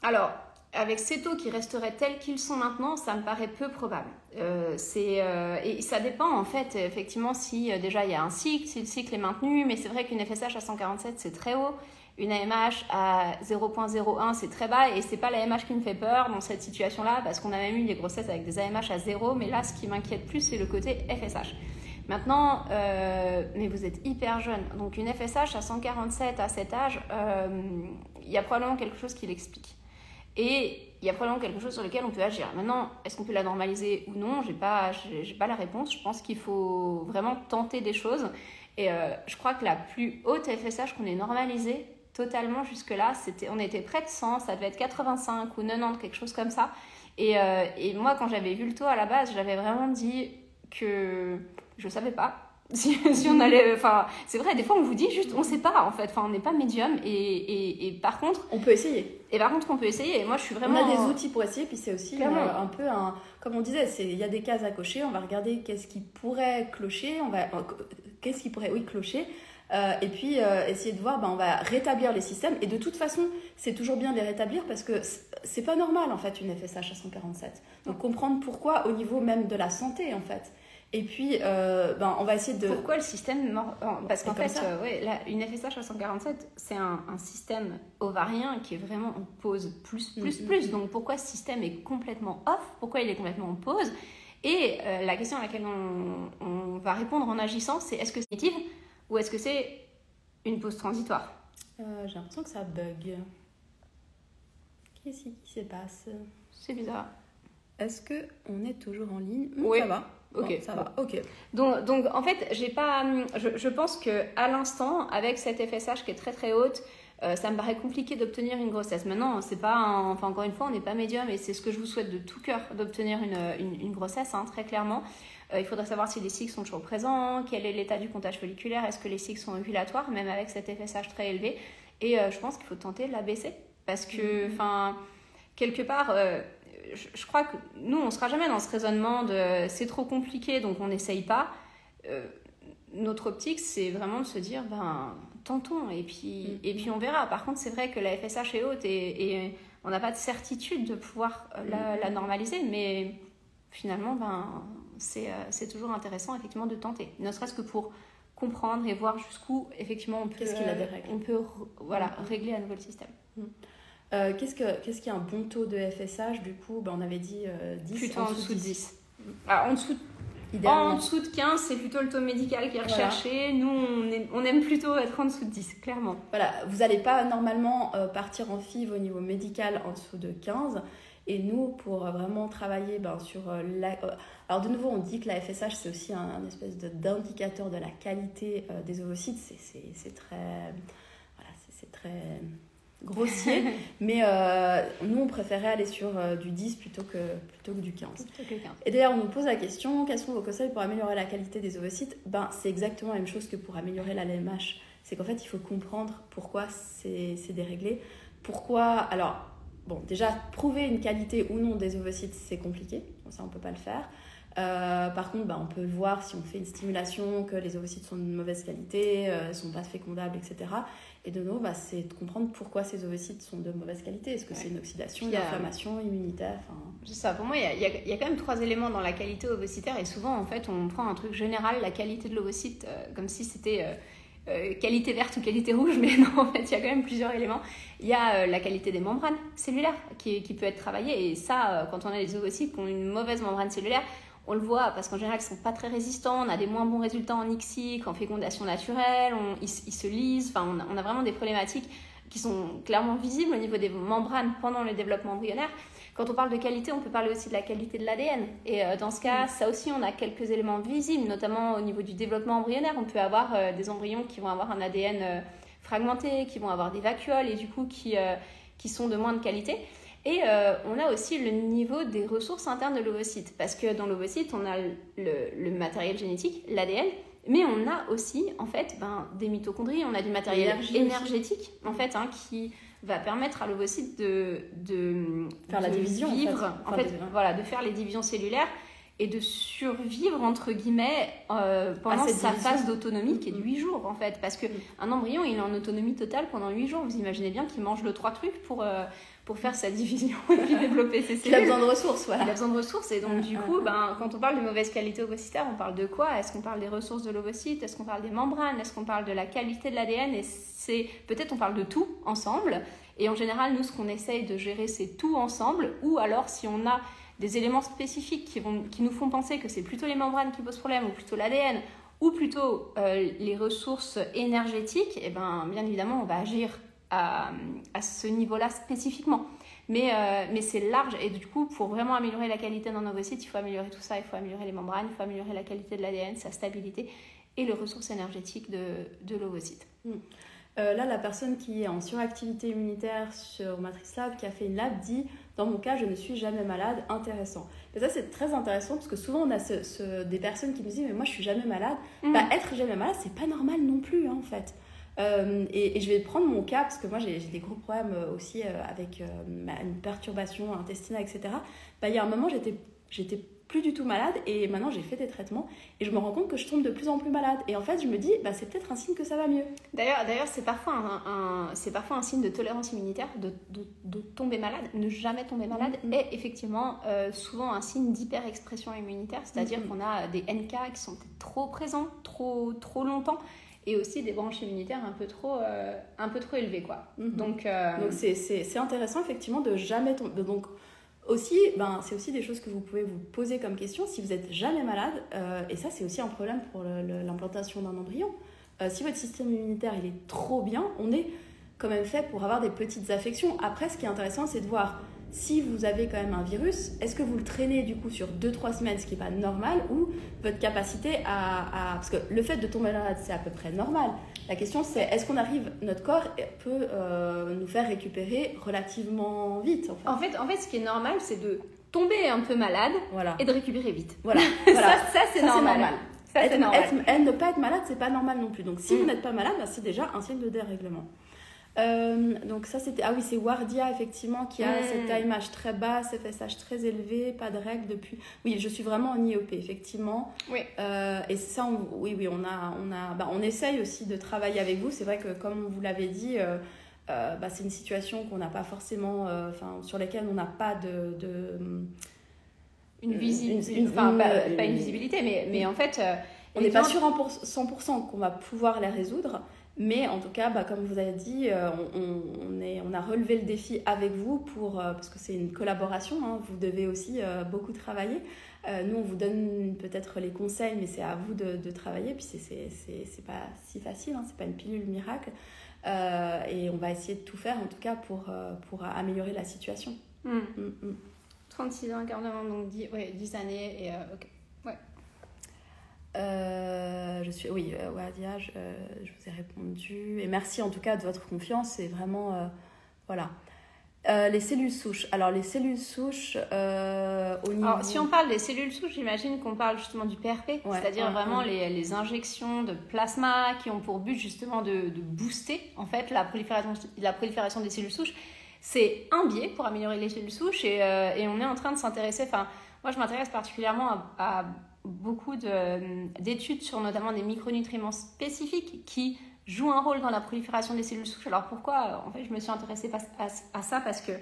Alors, avec ces taux qui resteraient tels qu'ils sont maintenant, ça me paraît peu probable. Et ça dépend en fait, effectivement, si déjà il y a un cycle, si le cycle est maintenu, mais c'est vrai qu'une FSH à 147, c'est très haut. Une AMH à 0,01, c'est très bas et c'est pas la AMH qui me fait peur dans cette situation-là parce qu'on a même eu des grossesses avec des AMH à 0, mais là, ce qui m'inquiète plus, c'est le côté FSH. Maintenant, mais vous êtes hyper jeune, donc une FSH à 147 à cet âge, il y a probablement quelque chose qui l'explique. Et il y a probablement quelque chose sur lequel on peut agir. Maintenant, est-ce qu'on peut la normaliser ou non? J'ai pas la réponse. Je pense qu'il faut vraiment tenter des choses. Et je crois que la plus haute FSH qu'on ait normalisée totalement jusque-là, on était près de 100, ça devait être 85 ou 90, quelque chose comme ça. Et moi, quand j'avais vu le taux à la base, j'avais vraiment dit que je savais pas si on allait... Enfin, c'est vrai, des fois, on vous dit juste, on sait pas, en fait. Enfin, on n'est pas médium et par contre... On peut essayer. Et par contre, on peut essayer. Et moi, je suis vraiment... On a des outils pour essayer, puis c'est aussi un peu un... Comme on disait, il y a des cases à cocher, on va regarder qu'est-ce qui pourrait clocher, qu'est-ce qui pourrait, clocher. Et puis essayer de voir, on va rétablir les systèmes. Et de toute façon, c'est toujours bien de les rétablir parce que c'est pas normal en fait une FSH à 147. Donc comprendre pourquoi au niveau même de la santé en fait. Et puis on va essayer de... Pourquoi le système... Parce qu'en fait, une FSH à 147, c'est un système ovarien qui est vraiment en pause plus. Donc pourquoi ce système est complètement off? Pourquoi il est complètement en pause? Et la question à laquelle on va répondre en agissant, c'est est-ce que c'est définitif ou est-ce que c'est une pause transitoire? J'ai l'impression que ça bug. Qu'est-ce qui se passe? C'est bizarre. Est-ce qu'on est toujours en ligne? Oui. Ça va. Ok, bon, ça va. Ok. Donc en fait, je pense que à l'instant, avec cette FSH qui est très très haute, ça me paraît compliqué d'obtenir une grossesse. Maintenant, c'est pas, encore une fois, on n'est pas médium et c'est ce que je vous souhaite de tout cœur d'obtenir une grossesse, très clairement. Il faudrait savoir si les cycles sont toujours présents, quel est l'état du comptage folliculaire, est-ce que les cycles sont ovulatoires, même avec cette FSH très élevée. Et je pense qu'il faut tenter de la baisser parce que, quelque part. Je crois que nous, on ne sera jamais dans ce raisonnement de c'est trop compliqué, donc on n'essaye pas. Notre optique, c'est vraiment de se dire, tentons, et puis on verra. Par contre, c'est vrai que la FSH est haute et on n'a pas de certitude de pouvoir la normaliser, mais finalement, c'est toujours intéressant, effectivement, de tenter. Ne serait-ce que pour comprendre et voir jusqu'où, effectivement, on peut régler à nouveau le système. Qu'est-ce qui est un bon taux de FSH? Du coup, on avait dit 10. Plutôt en dessous de 10. Alors, en dessous de 15, c'est plutôt le taux médical qui est recherché. Voilà. Nous, on aime plutôt être en dessous de 10, clairement. Voilà, vous n'allez pas normalement partir en FIV au niveau médical en dessous de 15. Et nous, pour vraiment travailler sur la... alors de nouveau, on dit que la FSH, c'est aussi un espèce d'indicateur de la qualité des ovocytes. C'est très... Voilà, c'est très... grossier, mais nous on préférait aller sur du 10 plutôt que du 15. Et d'ailleurs on nous pose la question, quels sont vos conseils pour améliorer la qualité des ovocytes? C'est exactement la même chose que pour améliorer la LMH, c'est qu'en fait il faut comprendre pourquoi c'est déréglé, pourquoi, alors déjà prouver une qualité ou non des ovocytes c'est compliqué, ça on peut pas le faire. Par contre, on peut le voir si on fait une stimulation, que les ovocytes sont de mauvaise qualité, ne sont pas fécondables, etc. Et de nouveau, c'est de comprendre pourquoi ces ovocytes sont de mauvaise qualité. Est-ce que c'est une oxydation, une inflammation immunitaire? C'est ça. Pour moi, il y a quand même 3 éléments dans la qualité ovocytaire. Et souvent, en fait, on prend un truc général, la qualité de l'ovocyte, comme si c'était qualité verte ou qualité rouge. Mais non, en fait, il y a quand même plusieurs éléments. Il y a la qualité des membranes cellulaires qui peut être travaillée. Et ça, quand on a des ovocytes qui ont une mauvaise membrane cellulaire, on le voit parce qu'en général, ils ne sont pas très résistants. On a des moins bons résultats en ICSI qu'en fécondation naturelle. Ils se lisent. On a vraiment des problématiques qui sont clairement visibles au niveau des membranes pendant le développement embryonnaire. Quand on parle de qualité, on peut parler aussi de la qualité de l'ADN. Et dans ce cas, ça aussi, on a quelques éléments visibles, notamment au niveau du développement embryonnaire. On peut avoir des embryons qui vont avoir un ADN fragmenté, qui vont avoir des vacuoles et du coup qui sont de moindre qualité. Et on a aussi le niveau des ressources internes de l'ovocyte, parce que dans l'ovocyte, on a le matériel génétique, l'ADN, mais on a aussi en fait des mitochondries, on a du matériel énergétique en fait qui va permettre à l'ovocyte de faire la division, de faire les divisions cellulaires et de survivre entre guillemets pendant sa phase d'autonomie qui est de 8 jours en fait, parce qu'un embryon il est en autonomie totale pendant 8 jours. Vous imaginez bien qu'il mange 3 trucs pour faire sa division et puis développer ses cellules. Il a besoin de ressources, voilà. Il a besoin de ressources et donc du coup, quand on parle de mauvaise qualité ovocytaire, on parle de quoi? Est-ce qu'on parle des ressources de l'ovocyte? Est-ce qu'on parle des membranes? Est-ce qu'on parle de la qualité de l'ADN? Et peut-être on parle de tout ensemble. Et en général, nous, ce qu'on essaye de gérer, c'est tout ensemble. Ou alors, si on a des éléments spécifiques qui nous font penser que c'est plutôt les membranes qui posent problème, ou plutôt l'ADN, ou plutôt les ressources énergétiques, et bien évidemment, on va agir à ce niveau-là spécifiquement. Mais c'est large et du coup, pour vraiment améliorer la qualité d'un ovocyte, il faut améliorer tout ça. Il faut améliorer les membranes, il faut améliorer la qualité de l'ADN, sa stabilité et les ressources énergétiques de l'ovocyte. Là, la personne qui est en suractivité immunitaire sur Matrix Lab, qui a fait une lab, dit « Dans mon cas, je ne suis jamais malade, intéressant ». Et ça, c'est très intéressant parce que souvent, on a des personnes qui nous disent « Mais moi, je suis jamais malade ». Être jamais malade, c'est pas normal non plus, en fait. Et je vais prendre mon cas parce que moi j'ai des gros problèmes aussi avec une perturbation intestinale, etc. Il y a un moment j'étais j'étais plus du tout malade et maintenant j'ai fait des traitements et je me rends compte que je tombe de plus en plus malade. Et en fait, je me dis, c'est peut-être un signe que ça va mieux. D'ailleurs, c'est parfois un signe de tolérance immunitaire de tomber malade. Ne jamais tomber malade est effectivement souvent un signe d'hyper-expression immunitaire, c'est-à-dire qu'on a des NK qui sont trop présents, trop longtemps, et aussi des branches immunitaires un peu trop élevées, quoi. Donc c'est intéressant effectivement de jamais tomber. Donc aussi, c'est aussi des choses que vous pouvez vous poser comme question si vous n'êtes jamais malade. Et ça, c'est aussi un problème pour l'implantation d'un embryon. Si votre système immunitaire il est trop bien, on est quand même fait pour avoir des petites affections. Après, ce qui est intéressant, c'est de voir si vous avez quand même un virus, est-ce que vous le traînez du coup sur 2-3 semaines, ce qui n'est pas normal, ou votre capacité parce que le fait de tomber malade, c'est à peu près normal. La question, c'est est-ce qu'on arrive, notre corps peut nous faire récupérer relativement vite en fait, ce qui est normal, c'est de tomber un peu malade et de récupérer vite. Voilà. ça, c'est normal. Ne pas être malade, c'est pas normal non plus. Donc si vous n'êtes pas malade, c'est déjà un signe de dérèglement. Donc ça c'était c'est Wardia effectivement qui a cette AMH très basse, FSH très élevé, pas de règles depuis. Oui, je suis vraiment en IEP effectivement. Oui. Et ça on essaye aussi de travailler avec vous. C'est vrai que comme vous l'avez dit, c'est une situation qu'on n'a pas forcément, sur laquelle on n'a pas une visibilité, pas une visibilité, mais en fait on n'est pas sûr en 100% qu'on va pouvoir les résoudre. Mais en tout cas, comme vous avez dit, on a relevé le défi avec vous parce que c'est une collaboration, hein, vous devez aussi beaucoup travailler. Nous, on vous donne peut-être les conseils, mais c'est à vous de travailler. Puis c'est pas si facile, hein, c'est pas une pilule miracle. Et on va essayer de tout faire, en tout cas, pour améliorer la situation. 36 ans, encadrement, donc 10 années, et ok. Ouais. Wadia, je vous ai répondu. Et merci en tout cas de votre confiance. C'est vraiment... voilà. Les cellules souches. Alors, les cellules souches, au niveau... Alors, si on parle des cellules souches, j'imagine qu'on parle justement du PRP, c'est-à-dire vraiment les injections de plasma qui ont pour but justement de booster en fait la prolifération des cellules souches. C'est un biais pour améliorer les cellules souches et on est en train de s'intéresser... moi, je m'intéresse particulièrement à beaucoup d'études sur notamment des micronutriments spécifiques qui jouent un rôle dans la prolifération des cellules souches. Alors pourquoi ? En fait, je me suis intéressée à ça parce que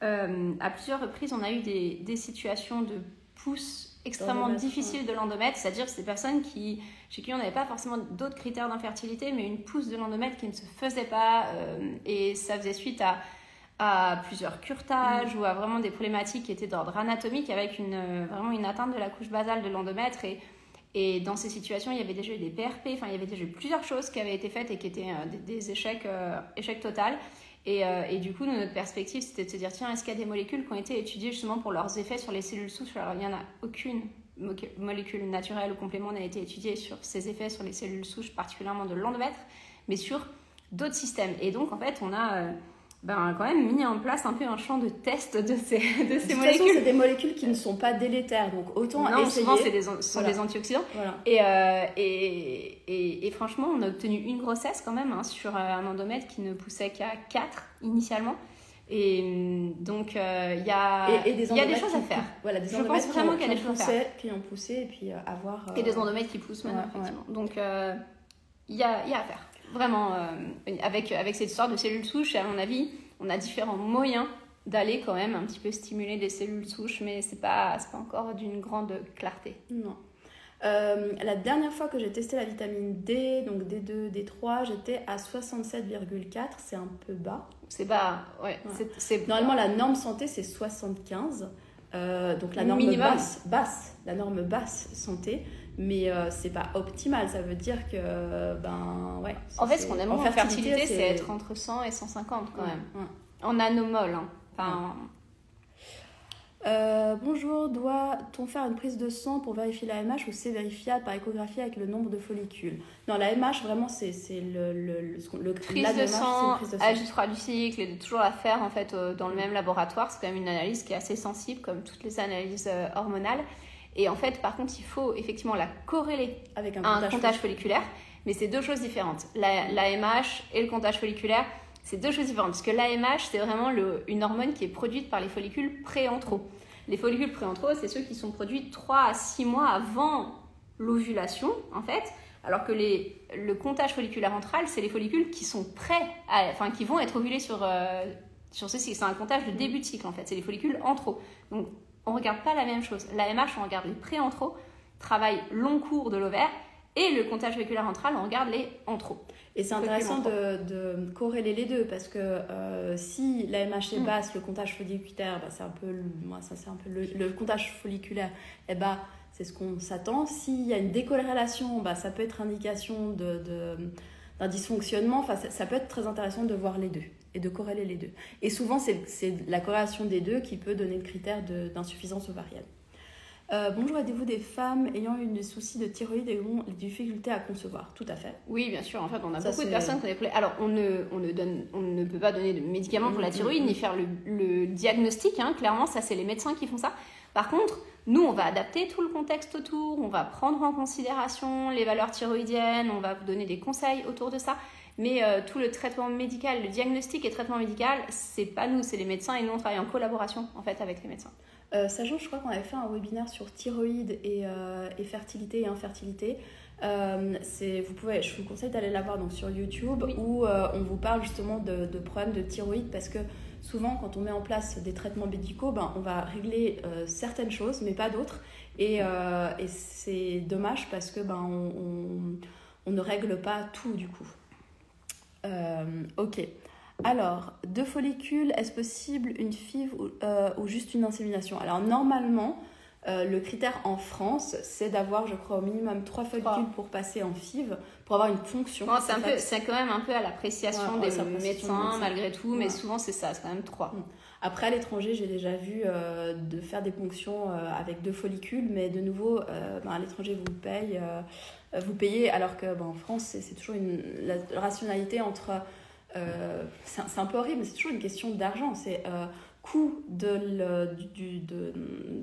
à plusieurs reprises, on a eu des situations de pousse extrêmement difficiles de l'endomètre, c'est-à-dire ces personnes chez qui on n'avait pas forcément d'autres critères d'infertilité, mais une pousse de l'endomètre qui ne se faisait pas et ça faisait suite à plusieurs curetages ou à vraiment des problématiques qui étaient d'ordre anatomique avec vraiment une atteinte de la couche basale de l'endomètre et dans ces situations il y avait déjà eu des PRP, il y avait déjà eu plusieurs choses qui avaient été faites et qui étaient des échecs total et du coup notre perspective c'était de se dire tiens, est-ce qu'il y a des molécules qui ont été étudiées justement pour leurs effets sur les cellules souches? Alors il n'y en a aucune molécule naturelle ou complément n'a été étudiée sur ces effets sur les cellules souches particulièrement de l'endomètre mais sur d'autres systèmes et donc en fait on a quand même mis en place un peu un champ de test de ces molécules. C'est des molécules qui ne sont pas délétères, donc autant essayer. Souvent, ce sont des antioxydants. Voilà. Et franchement, on a obtenu une grossesse quand même sur un endomètre qui ne poussait qu'à 4 initialement. Et donc, il y a des choses à faire. Voilà, des endomètres je pense vraiment qu'il y a des choses à faire. Qui ont poussé et puis avoir... Et des endomètres qui poussent maintenant, effectivement. Donc, il y a à faire. Vraiment, avec cette histoire de cellules souches, à mon avis, on a différents moyens d'aller quand même un petit peu stimuler des cellules souches, mais c'est pas encore d'une grande clarté. Non. La dernière fois que j'ai testé la vitamine D, donc D2, D3, j'étais à 67,4, c'est un peu bas. C'est bas, ouais. Normalement, la norme santé, c'est 75. Donc la norme basse, la norme basse santé. Mais c'est pas optimal, ça veut dire que en fait ce qu'on aime en fertilité c'est être entre 100 et 150 quand même en nanomol bonjour, doit-on faire une prise de sang pour vérifier la MH ou c'est vérifiable par échographie avec le nombre de follicules? Non, la MH vraiment c'est le prise de sang à juste 3 du cycle et de toujours la faire en fait dans le même laboratoire. C'est quand même une analyse qui est assez sensible comme toutes les analyses hormonales. Et en fait, par contre, il faut effectivement la corréler avec un comptage folliculaire. Mais c'est deux choses différentes. L'AMH et le comptage folliculaire, c'est deux choses différentes. Parce que l'AMH, c'est vraiment une hormone qui est produite par les follicules préantraux. Les follicules préantraux, c'est ceux qui sont produits 3 à 6 mois avant l'ovulation, en fait. Alors que le comptage folliculaire antral, c'est les follicules qui sont prêts, qui vont être ovulés sur ce cycle. C'est un comptage de début de cycle, en fait. C'est les follicules antraux. Donc, on ne regarde pas la même chose. L'AMH, on regarde les préantraux, travail long cours de l'ovaire, et le comptage folliculaire antral, on regarde les antraux. Et c'est intéressant de corréler les deux, parce que si l'AMH est basse, le comptage folliculaire, c'est un peu le comptage folliculaire est bas, c'est ce qu'on s'attend. S'il y a une décorrélation, ça peut être indication d'un dysfonctionnement. Enfin, ça peut être très intéressant de voir les deux et de corréler les deux. Et souvent, c'est la corrélation des deux qui peut donner le critère d'insuffisance ovarienne. Bonjour, aidez-vous des femmes ayant eu des soucis de thyroïde et ont des difficultés à concevoir? Tout à fait. Oui, bien sûr. En fait, on a beaucoup de personnes qui ont des problèmes. Alors, on ne peut pas donner de médicaments pour la thyroïde ni faire le diagnostic. Hein. Clairement, ça, c'est les médecins qui font ça. Par contre, nous, on va adapter tout le contexte autour. On va prendre en considération les valeurs thyroïdiennes. On va vous donner des conseils autour de ça. Mais tout le traitement médical, le diagnostic et traitement médical, c'est pas nous, c'est les médecins. Et nous, on travaille en collaboration, en fait, avec les médecins. Sachant, je crois qu'on avait fait un webinaire sur thyroïde et fertilité et infertilité. Je vous conseille d'aller la voir donc, sur YouTube, oui, où on vous parle justement de problèmes de thyroïde, parce que souvent, quand on met en place des traitements médicaux, on va régler certaines choses, mais pas d'autres. Et c'est dommage parce que on ne règle pas tout du coup. Ok. Alors, 2 follicules, est-ce possible une FIV ou juste une insémination? Alors, normalement, le critère en France, c'est d'avoir, je crois, au minimum 3 follicules pour passer en FIV, pour avoir une fonction. Bon, c'est quand même un peu à l'appréciation des médecins, malgré tout, mais souvent, c'est ça, c'est quand même 3. Après, à l'étranger, j'ai déjà vu de faire des ponctions avec 2 follicules, mais de nouveau, à l'étranger, vous payez, alors qu'en France, c'est toujours la rationalité entre... c'est un peu horrible, mais c'est toujours une question d'argent. C'est coût de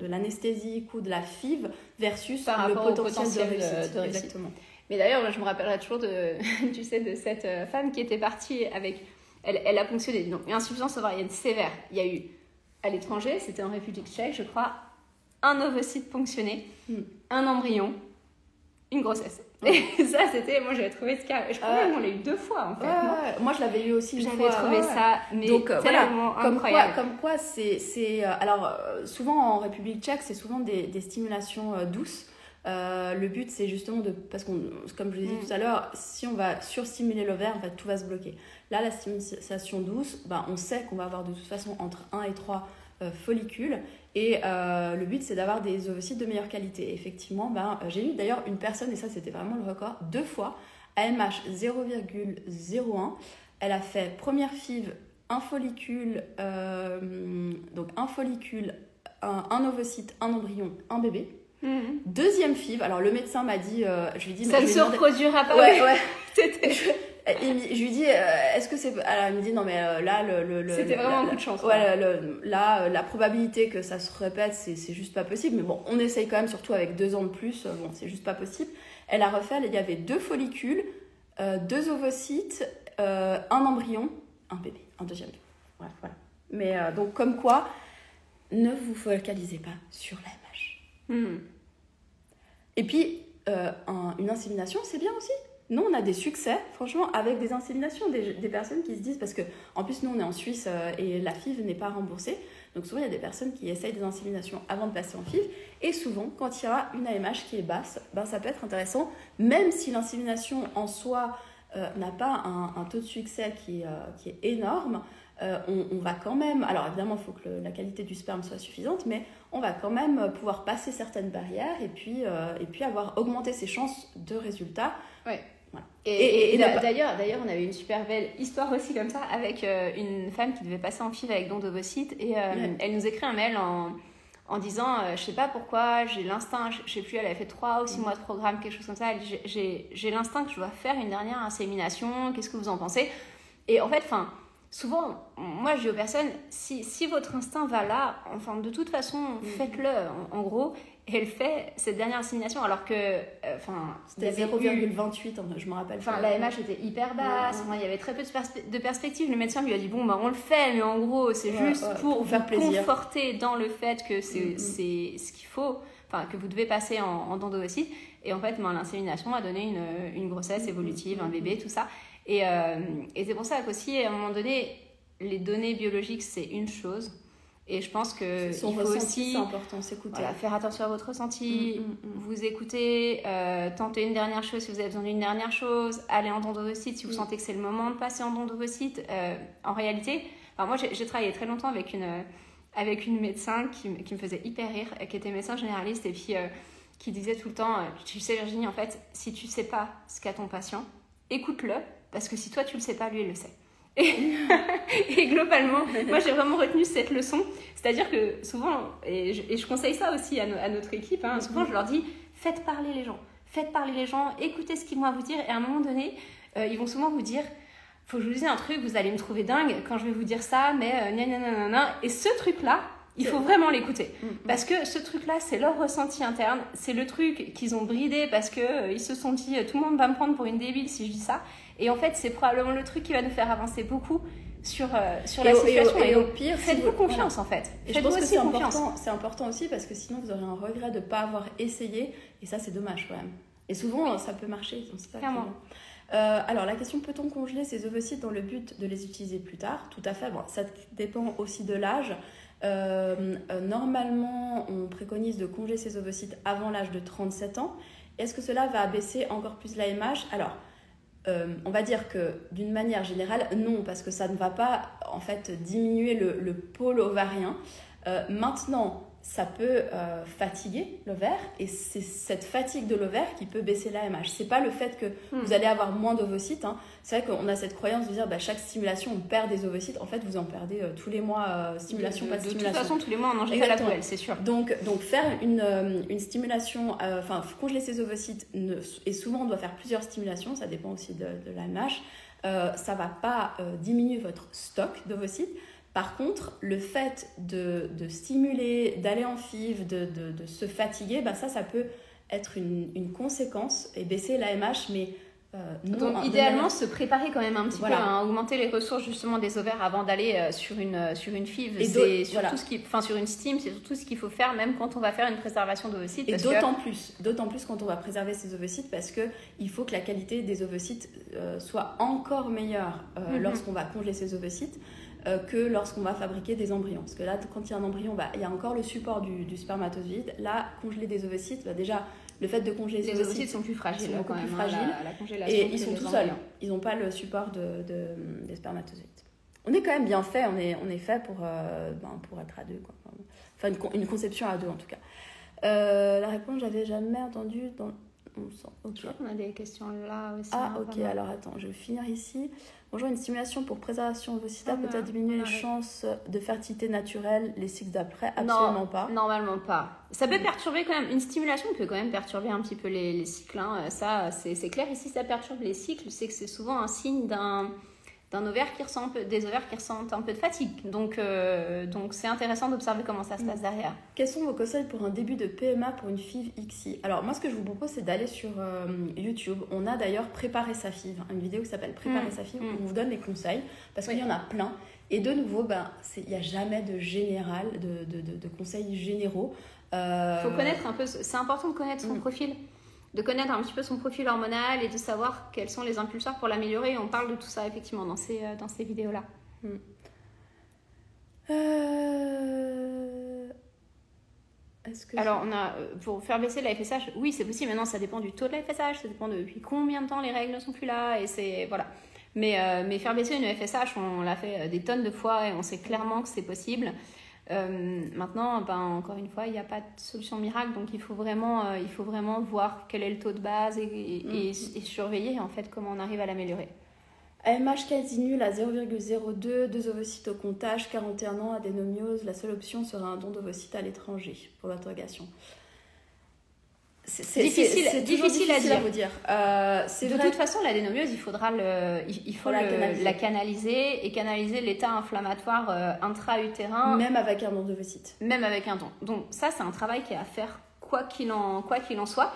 l'anesthésie, coût de la FIV versus le potentiel de réussite. Exactement. Mais d'ailleurs, je me rappellerai toujours de cette femme qui était partie avec... Elle a ponctionné, donc une insuffisance ovarienne sévère. Il y a eu, à l'étranger, c'était en République tchèque, je crois, un ovocyte ponctionné, un embryon, une grossesse. Et ça, moi j'avais trouvé ce cas. Je crois même qu'on l'a eu 2 fois en fait. Moi je l'avais eu aussi une fois. J'avais trouvé ça tellement incroyable. Comme quoi c'est alors souvent en République tchèque, c'est souvent des stimulations douces. Le but c'est justement parce qu'on, comme je l'ai dit tout à l'heure, si on va surstimuler l'ovaire, en fait, tout va se bloquer. Là, la stimulation douce, on sait qu'on va avoir de toute façon entre 1 et 3 follicules. Et le but, c'est d'avoir des ovocytes de meilleure qualité. Et effectivement, j'ai eu d'ailleurs une personne, et ça c'était vraiment le record, 2 fois, AMH 0,01. Elle a fait première FIV, un follicule, un ovocyte, un embryon, un bébé. Deuxième FIV, alors le médecin m'a dit, je lui ai dit... Ça ne se reproduira pas. Ouais. Je lui dis, est-ce que c'est... Alors il me dit, non mais là... C'était vraiment un coup de chance. Ouais, la probabilité que ça se répète, c'est juste pas possible. Mais bon, on essaye quand même, surtout avec 2 ans de plus. Bon, c'est juste pas possible. Elle a refait, il y avait 2 follicules, 2 ovocytes, un embryon, un bébé, un deuxième bébé. Voilà. Mais donc, comme quoi, ne vous focalisez pas sur l'AMH. Et puis, une insémination, c'est bien aussi. Nous, on a des succès, franchement, avec des inséminations, des personnes qui se disent, parce que en plus, nous, on est en Suisse et la FIV n'est pas remboursée. Donc souvent, il y a des personnes qui essayent des inséminations avant de passer en FIV. Et souvent, quand il y aura une AMH qui est basse, ça peut être intéressant, même si l'insémination en soi n'a pas un taux de succès qui est énorme. On va quand même, alors évidemment il faut que la qualité du sperme soit suffisante, mais on va quand même pouvoir passer certaines barrières et puis avoir augmenté ses chances de résultats. Ouais. Voilà. Et d'ailleurs on avait une super belle histoire aussi comme ça avec une femme qui devait passer en FIV avec don d'ovocytes et elle nous écrit un mail en disant je sais pas pourquoi, j'ai l'instinct, je sais plus, elle avait fait 3 ou 6 mois de programme, quelque chose comme ça, elle dit, j'ai l'instinct que je dois faire une dernière insémination, qu'est-ce que vous en pensez? Et en fait, souvent, moi je dis aux personnes, si votre instinct va là, enfin de toute façon, faites-le en gros. Et elle fait cette dernière insémination alors que c'était 0,28, je me rappelle. Enfin, la MH était hyper basse, il y avait très peu de perspectives. Le médecin lui a dit bon bah on le fait, mais en gros c'est juste pour faire vous conforter dans le fait que c'est ce qu'il faut, enfin que vous devez passer en don d'ovocytes. Et en fait l'insémination a donné une grossesse évolutive, un bébé, tout ça. Et c'est pour ça qu'aussi à un moment donné les données biologiques c'est une chose. Et je pense que il faut aussi, c'est important, s'écouter. Voilà, faire attention à votre ressenti, vous écouter, tenter une dernière chose si vous avez besoin d'une dernière chose, aller en don d'ovocytes si vous sentez que c'est le moment de passer en don d'ovocytes. En réalité, moi j'ai travaillé très longtemps avec une médecin qui me faisait hyper rire, qui était médecin généraliste et puis qui disait tout le temps, tu sais Virginie, en fait, si tu sais pas ce qu'a ton patient, écoute-le, parce que si toi tu le sais pas, lui il le sait. Et globalement, moi j'ai vraiment retenu cette leçon, c'est-à-dire que souvent, et je conseille ça aussi à notre équipe, souvent je leur dis faites parler les gens, écoutez ce qu'ils vont à vous dire, et à un moment donné, ils vont souvent vous dire faut que je vous dise un truc, vous allez me trouver dingue quand je vais vous dire ça, mais et ce truc-là, il faut vraiment l'écouter. Parce que ce truc-là, c'est leur ressenti interne, c'est le truc qu'ils ont bridé parce qu'ils se sont dit tout le monde va me prendre pour une débile si je dis ça. Et en fait, c'est probablement le truc qui va nous faire avancer beaucoup sur la situation. Et au pire, faites-vous confiance en fait. Et je pense que c'est important aussi parce que sinon vous aurez un regret de ne pas avoir essayé. Et ça, c'est dommage quand même. Et souvent, ça peut marcher. Clairement. Alors, la question, peut-on congeler ces ovocytes dans le but de les utiliser plus tard? Tout à fait. Bon, ça dépend aussi de l'âge. Normalement, on préconise de congeler ces ovocytes avant l'âge de 37 ans. Est-ce que cela va abaisser encore plus l'AMH? Alors, on va dire que d'une manière générale, non, parce que ça ne va pas en fait diminuer le pôle ovarien. Maintenant, ça peut fatiguer l'ovaire et c'est cette fatigue de l'ovaire qui peut baisser l'AMH. C'est pas le fait que vous allez avoir moins d'ovocytes. C'est vrai qu'on a cette croyance de dire chaque stimulation on perd des ovocytes. En fait, vous en perdez tous les mois, stimulation, pas de stimulation. De toute façon, tous les mois on en jette à la poubelle, c'est sûr. Donc faire une stimulation, congeler ses ovocytes, et souvent on doit faire plusieurs stimulations, ça dépend aussi de l'AMH. Ça va pas diminuer votre stock d'ovocytes. Par contre, le fait de stimuler, d'aller en FIV, de se fatiguer, ça peut être une conséquence et baisser l'AMH, mais non. Donc, idéalement, se préparer quand même un petit peu à augmenter les ressources justement des ovaires avant d'aller sur une FIV. C'est surtout sur une STIM, c'est surtout ce qu'il faut faire même quand on va faire une préservation d'ovocytes. Et d'autant plus quand on va préserver ces ovocytes parce qu'il faut que la qualité des ovocytes soit encore meilleure lorsqu'on va congeler ces ovocytes. Que lorsqu'on va fabriquer des embryons. Parce que là, quand il y a un embryon, il y a encore le support du spermatozoïde. Là, congeler des ovocytes, déjà, le fait de congeler les ovocytes sont plus fragiles. Sont beaucoup plus fragiles. La congélation, et ils sont tout seuls. Ils n'ont pas le support des spermatozoïdes. On est quand même bien fait. On est fait pour être à deux. Quoi. Enfin, une conception à deux, en tout cas. La réponse, j'avais jamais entendu dans... Je crois qu'on a des questions là aussi. Ah, ok. Alors, attends, je vais finir ici. Bonjour, une stimulation pour préservation ovocitaire peut-elle diminuer les chances de fertilité naturelle les cycles d'après? Absolument pas. Normalement pas. Ça peut perturber quand même. Une stimulation peut quand même perturber un petit peu les cycles. Ça, c'est clair. Et si ça perturbe les cycles, c'est que c'est souvent un signe des ovaires qui ressentent un peu de fatigue. Donc c'est intéressant d'observer comment ça se passe derrière. Quels sont vos conseils pour un début de PMA pour une FIV ICSI? Alors moi, ce que je vous propose, c'est d'aller sur YouTube. On a d'ailleurs Préparer sa FIV, une vidéo qui s'appelle Préparer sa FIV, où on vous donne les conseils, parce qu'il y en a plein. Et de nouveau, il n'y a jamais de général, de conseils généraux. Faut connaître un peu, c'est important de connaître son profil. De connaître un petit peu son profil hormonal et de savoir quels sont les impulseurs pour l'améliorer. On parle de tout ça effectivement dans ces vidéos-là. Alors, pour faire baisser la FSH, oui, c'est possible. Maintenant, ça dépend du taux de la FSH, ça dépend depuis combien de temps les règles ne sont plus là. Et c'est, voilà. Mais faire baisser une FSH, on l'a fait des tonnes de fois et on sait clairement que c'est possible. Maintenant, encore une fois, il n'y a pas de solution miracle, donc il faut vraiment voir quel est le taux de base et surveiller en fait comment on arrive à l'améliorer. AMH quasi nul à 0,02, 2 ovocytes au comptage, 41 ans, adénomiose. La seule option serait un don d'ovocytes à l'étranger pour l'interrogation. C'est difficile à vous dire. De toute façon, l'adénomyose, il faut la canaliser et canaliser l'état inflammatoire intra-utérin. Même avec un don d'ovocyte. Même avec un don. Donc ça, c'est un travail qui est à faire quoi qu'il en soit,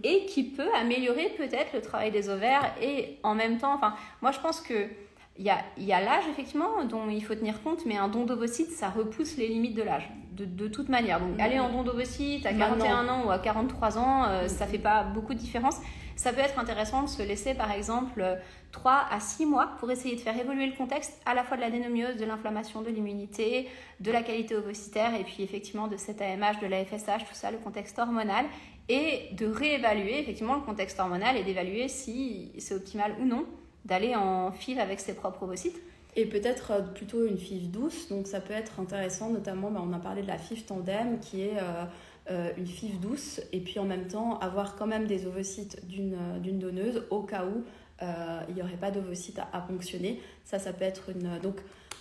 et qui peut améliorer peut-être le travail des ovaires. Et en même temps, moi je pense que il y a l'âge effectivement dont il faut tenir compte, mais un don d'ovocyte, ça repousse les limites de l'âge de toute manière. Donc aller en don d'ovocyte à 41 ans ou à 43 ans, ça fait pas beaucoup de différence. Ça peut être intéressant de se laisser par exemple 3 à 6 mois pour essayer de faire évoluer le contexte à la fois de l'adénomiose, de l'inflammation, de l'immunité, de la qualité ovocytaire et puis effectivement de cet AMH, de la FSH, tout ça, le contexte hormonal, et de réévaluer effectivement le contexte hormonal et d'évaluer si c'est optimal ou non d'aller en FIV avec ses propres ovocytes. Et peut-être plutôt une FIV douce, donc ça peut être intéressant, notamment on a parlé de la FIV tandem qui est une FIV douce, et puis en même temps avoir quand même des ovocytes d'une donneuse au cas où il n'y aurait pas d'ovocytes à ponctionner. Ça peut être une...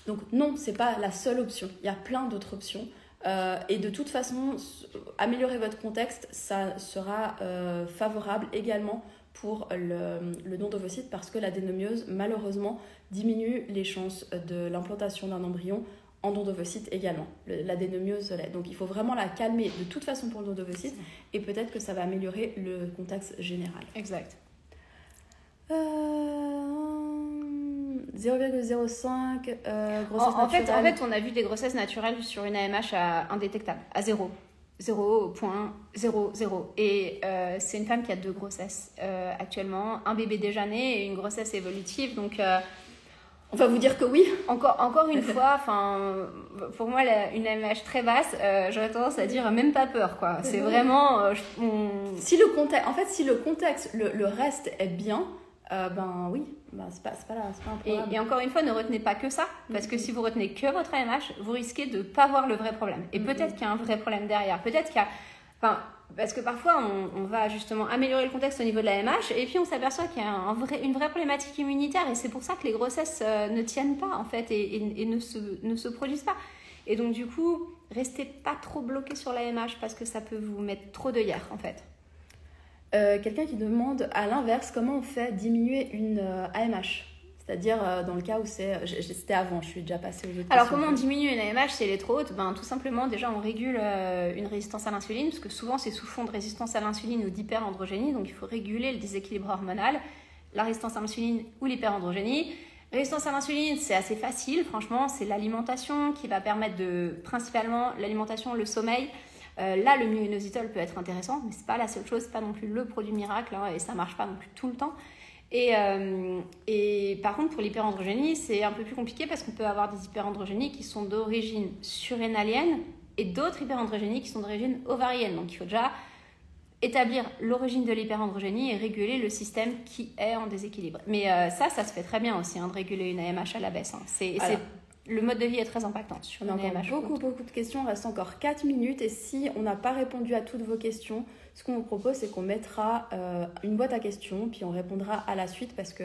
Donc non, c'est pas la seule option, il y a plein d'autres options. Et de toute façon, améliorer votre contexte, ça sera favorable également pour le don d'ovocytes, parce que l'adénomiose, malheureusement, diminue les chances de l'implantation d'un embryon en don d'ovocytes également. L'adénomiose l'est. Donc il faut vraiment la calmer de toute façon pour le don d'ovocytes, et peut-être que ça va améliorer le contexte général. Exact. 0,05 grossesse naturelle. En fait, on a vu des grossesses naturelles sur une AMH indétectable, à 0,00. Et c'est une femme qui a 2 grossesses actuellement, un bébé déjà né et une grossesse évolutive. Donc, on va vous dire que oui. Encore une fois, pour moi, une AMH très basse, j'aurais tendance à dire même pas peur, quoi. C'est vraiment... Si le contexte, le reste est bien, oui, c'est pas un problème. Et encore une fois, ne retenez pas que ça, parce que si vous retenez que votre AMH, vous risquez de ne pas voir le vrai problème. Et peut-être qu'il y a un vrai problème derrière. Peut-être qu'il y a... parce que parfois, on va justement améliorer le contexte au niveau de la AMH, et puis on s'aperçoit qu'il y a une vraie problématique immunitaire, et c'est pour ça que les grossesses ne tiennent pas, en fait, et ne se produisent pas. Et donc, du coup, restez pas trop bloqué sur la AMH, parce que ça peut vous mettre trop d'œillères, en fait. Quelqu'un qui demande à l'inverse comment on fait diminuer une AMH, c'est-à-dire dans le cas où c'était avant, je suis déjà passée aux autres questions. Alors comment on diminue une AMH si elle est trop haute? Tout simplement, déjà on régule une résistance à l'insuline, parce que souvent c'est sous fond de résistance à l'insuline ou d'hyperandrogénie, donc il faut réguler le déséquilibre hormonal, la résistance à l'insuline ou l'hyperandrogénie. Résistance à l'insuline, c'est assez facile, franchement, c'est l'alimentation qui va permettre principalement l'alimentation, le sommeil. Là, le myo-inositol peut être intéressant, mais c'est pas la seule chose, c'est pas non plus le produit miracle, et ça marche pas non plus tout le temps. Et par contre, pour l'hyperandrogénie, c'est un peu plus compliqué, parce qu'on peut avoir des hyperandrogénies qui sont d'origine surrénalienne et d'autres hyperandrogénies qui sont d'origine ovarienne. Donc il faut déjà établir l'origine de l'hyperandrogénie et réguler le système qui est en déséquilibre. Mais ça se fait très bien aussi, de réguler une AMH à la baisse. Le mode de vie est très impactant sur une AMH. Beaucoup de questions, il reste encore 4 minutes, et si on n'a pas répondu à toutes vos questions, ce qu'on vous propose, c'est qu'on mettra une boîte à questions, puis on répondra à la suite, parce que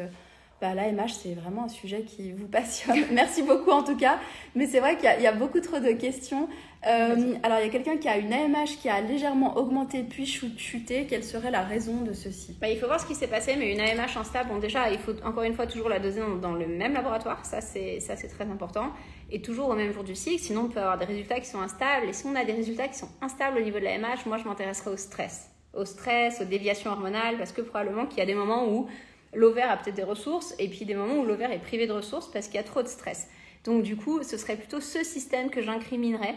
l'AMH, c'est vraiment un sujet qui vous passionne. Merci beaucoup en tout cas, mais c'est vrai qu'il y a beaucoup trop de questions. Alors, il y a quelqu'un qui a une AMH qui a légèrement augmenté puis chuté. Quelle serait la raison de ceci? Il faut voir ce qui s'est passé, mais une AMH instable, déjà, il faut encore une fois toujours la doser dans le même laboratoire. Ça, c'est très important. Et toujours au même jour du cycle, sinon on peut avoir des résultats qui sont instables. Et si on a des résultats qui sont instables au niveau de l'AMH, moi, je m'intéresserai au stress, aux déviations hormonales, parce que probablement qu'il y a des moments où l'ovaire a peut-être des ressources, et puis des moments où l'ovaire est privé de ressources parce qu'il y a trop de stress. Donc du coup, ce serait plutôt ce système que j'incriminerais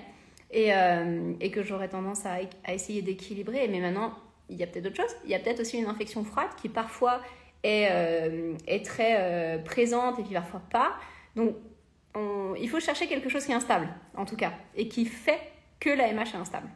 et que j'aurais tendance à essayer d'équilibrer. Mais maintenant, il y a peut-être d'autres choses. Il y a peut-être aussi une infection froide qui parfois est très présente et puis parfois pas. Donc il faut chercher quelque chose qui est instable, en tout cas, et qui fait que la MH est instable.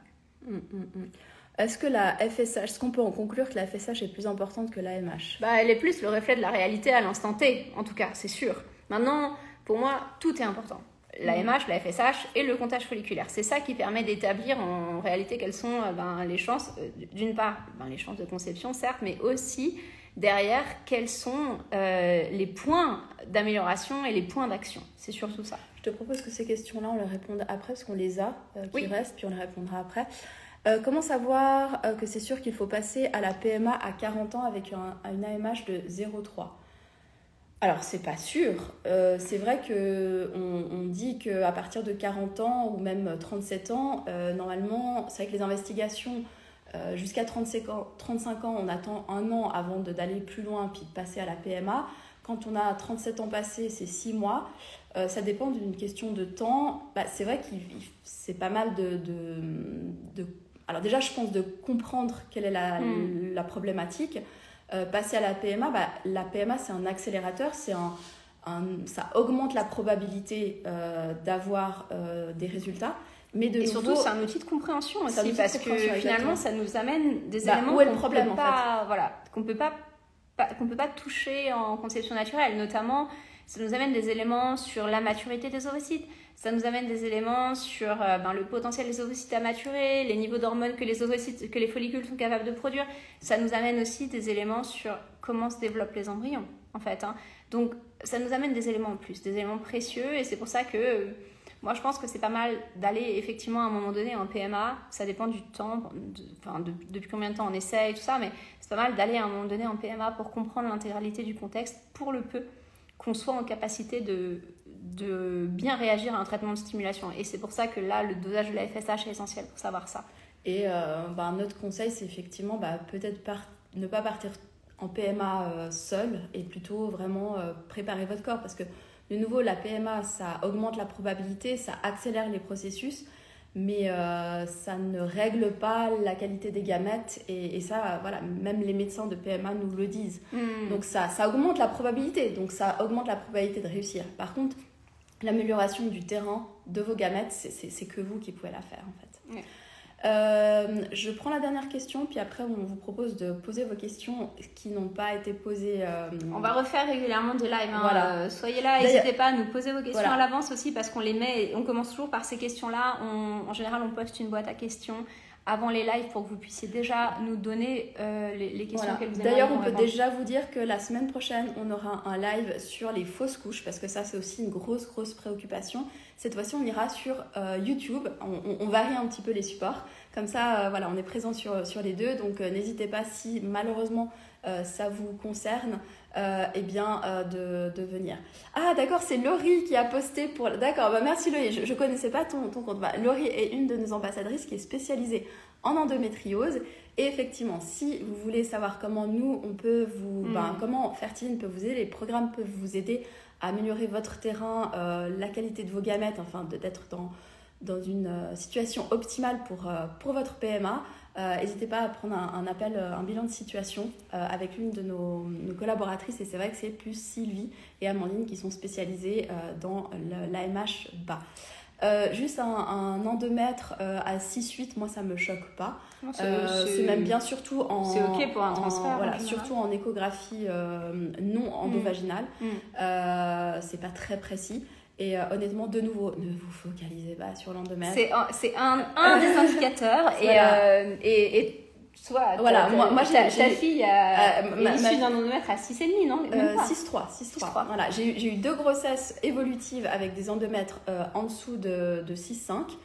Est-ce que est-ce qu'on peut en conclure que la FSH est plus importante que la MH? Elle est plus le reflet de la réalité à l'instant T, en tout cas, c'est sûr. Maintenant, pour moi, tout est important. La MH, la FSH et le comptage folliculaire. C'est ça qui permet d'établir en réalité quelles sont les chances, d'une part, les chances de conception, certes, mais aussi derrière quels sont les points d'amélioration et les points d'action. C'est surtout ça. Je te propose que ces questions-là, on les réponde après, parce qu'on les a, restent, puis on les répondra après. Comment savoir que c'est sûr qu'il faut passer à la PMA à 40 ans avec une AMH de 0,3? Alors, c'est pas sûr. C'est vrai qu'on dit qu'à partir de 40 ans ou même 37 ans, normalement, c'est vrai que les investigations, jusqu'à 35 ans, on attend un an avant d'aller plus loin puis de passer à la PMA. Quand on a 37 ans passés, c'est 6 mois. Ça dépend d'une question de temps. C'est vrai que c'est pas mal alors déjà, je pense de comprendre quelle est la problématique. Passer à la PMA, la PMA, c'est un accélérateur, ça augmente la probabilité d'avoir des résultats. Mais et surtout, c'est un outil de compréhension aussi, parce que finalement, ça nous amène des éléments qu'on ne peut pas toucher en conception naturelle. Notamment, ça nous amène des éléments sur la maturité des ovocytes. Ça nous amène des éléments sur le potentiel des ovocytes à maturer, les niveaux d'hormones que les follicules sont capables de produire. Ça nous amène aussi des éléments sur comment se développent les embryons, en fait. Donc, ça nous amène des éléments en plus, des éléments précieux. Et c'est pour ça que moi, je pense que c'est pas mal d'aller effectivement à un moment donné en PMA. Ça dépend du temps, depuis combien de temps on essaye, tout ça. Mais c'est pas mal d'aller à un moment donné en PMA pour comprendre l'intégralité du contexte, pour le peu qu'on soit en capacité de bien réagir à un traitement de stimulation. Et c'est pour ça que là, le dosage de la FSH est essentiel pour savoir ça. Et notre conseil, c'est effectivement peut-être ne pas partir en PMA seul et plutôt vraiment préparer votre corps. Parce que de nouveau, la PMA, ça augmente la probabilité, ça accélère les processus, mais ça ne règle pas la qualité des gamètes. Et ça, même les médecins de PMA nous le disent. Donc ça augmente la probabilité, donc ça augmente la probabilité de réussir. Par contre, l'amélioration du terrain de vos gamètes, c'est que vous qui pouvez la faire, en fait. Ouais. Je prends la dernière question, puis après on vous propose de poser vos questions qui n'ont pas été posées. On va refaire régulièrement des lives. Voilà. Soyez là, n'hésitez pas à nous poser vos questions à l'avance aussi, parce qu'on les met. On commence toujours par ces questions-là. En général, on poste une boîte à questions avant les lives pour que vous puissiez déjà nous donner les questions que vous avez. D'ailleurs, on peut déjà vous dire que la semaine prochaine, on aura un live sur les fausses couches, parce que ça, c'est aussi une grosse préoccupation. Cette fois-ci, on ira sur YouTube. On varie un petit peu les supports. Comme ça, on est présent sur les deux. Donc, n'hésitez pas, si malheureusement ça vous concerne, de venir. Ah, d'accord, c'est Laurie qui a posté pour... D'accord, merci Laurie. Je ne connaissais pas ton compte. Laurie est une de nos ambassadrices qui est spécialisée en endométriose. Et effectivement, si vous voulez savoir comment nous, on peut comment Fertiline peut vous aider, les programmes peuvent vous aider à améliorer votre terrain, la qualité de vos gamètes, d'être dans une situation optimale pour votre PMA, n'hésitez pas à prendre un appel, un bilan de situation avec l'une de nos collaboratrices. Et c'est vrai que c'est plus Sylvie et Amandine qui sont spécialisées dans l'AMH bas. Juste un endomètre à 6-8, moi ça me choque pas. C'est même bien, surtout en... C'est ok pour un transfert. Surtout en échographie non endovaginale. C'est pas très précis. Et honnêtement, de nouveau, ne vous focalisez pas sur l'endomètre. C'est un des indicateurs. Et soit moi ta fille est issue d'un endomètre à 6,5, non? 6,3. Voilà, j'ai eu 2 grossesses évolutives avec des endomètres en dessous de 6,5.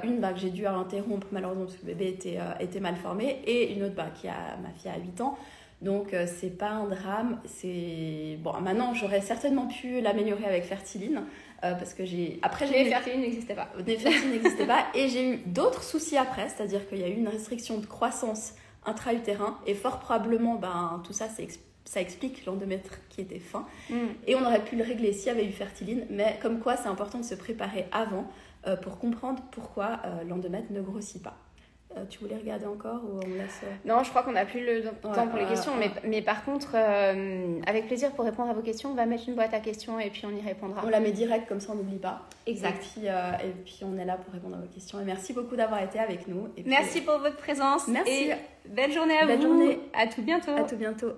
Une que j'ai dû interrompre malheureusement parce que le bébé était mal formé, et une autre qui a ma fille à 8 ans. Donc c'est pas un drame. Maintenant j'aurais certainement pu l'améliorer avec Fertiline parce que Fertiline n'existait pas. Fertiline n'existait pas, et j'ai eu d'autres soucis après, c'est-à-dire qu'il y a eu une restriction de croissance intra-utérin, et fort probablement tout ça ça explique l'endomètre qui était fin, et on aurait pu le régler s'il y avait eu Fertiline. Mais comme quoi, c'est important de se préparer avant pour comprendre pourquoi l'endomètre ne grossit pas. Tu voulais regarder encore ou on laisse... Non, je crois qu'on n'a plus le temps pour les questions. Mais par contre, avec plaisir, pour répondre à vos questions, on va mettre une boîte à questions et puis on y répondra. On la met direct, comme ça on n'oublie pas. Exact. Et puis on est là pour répondre à vos questions. Et merci beaucoup d'avoir été avec nous. Merci pour votre présence. Merci. Et belle journée à vous. Belle journée. À tout bientôt. À tout bientôt.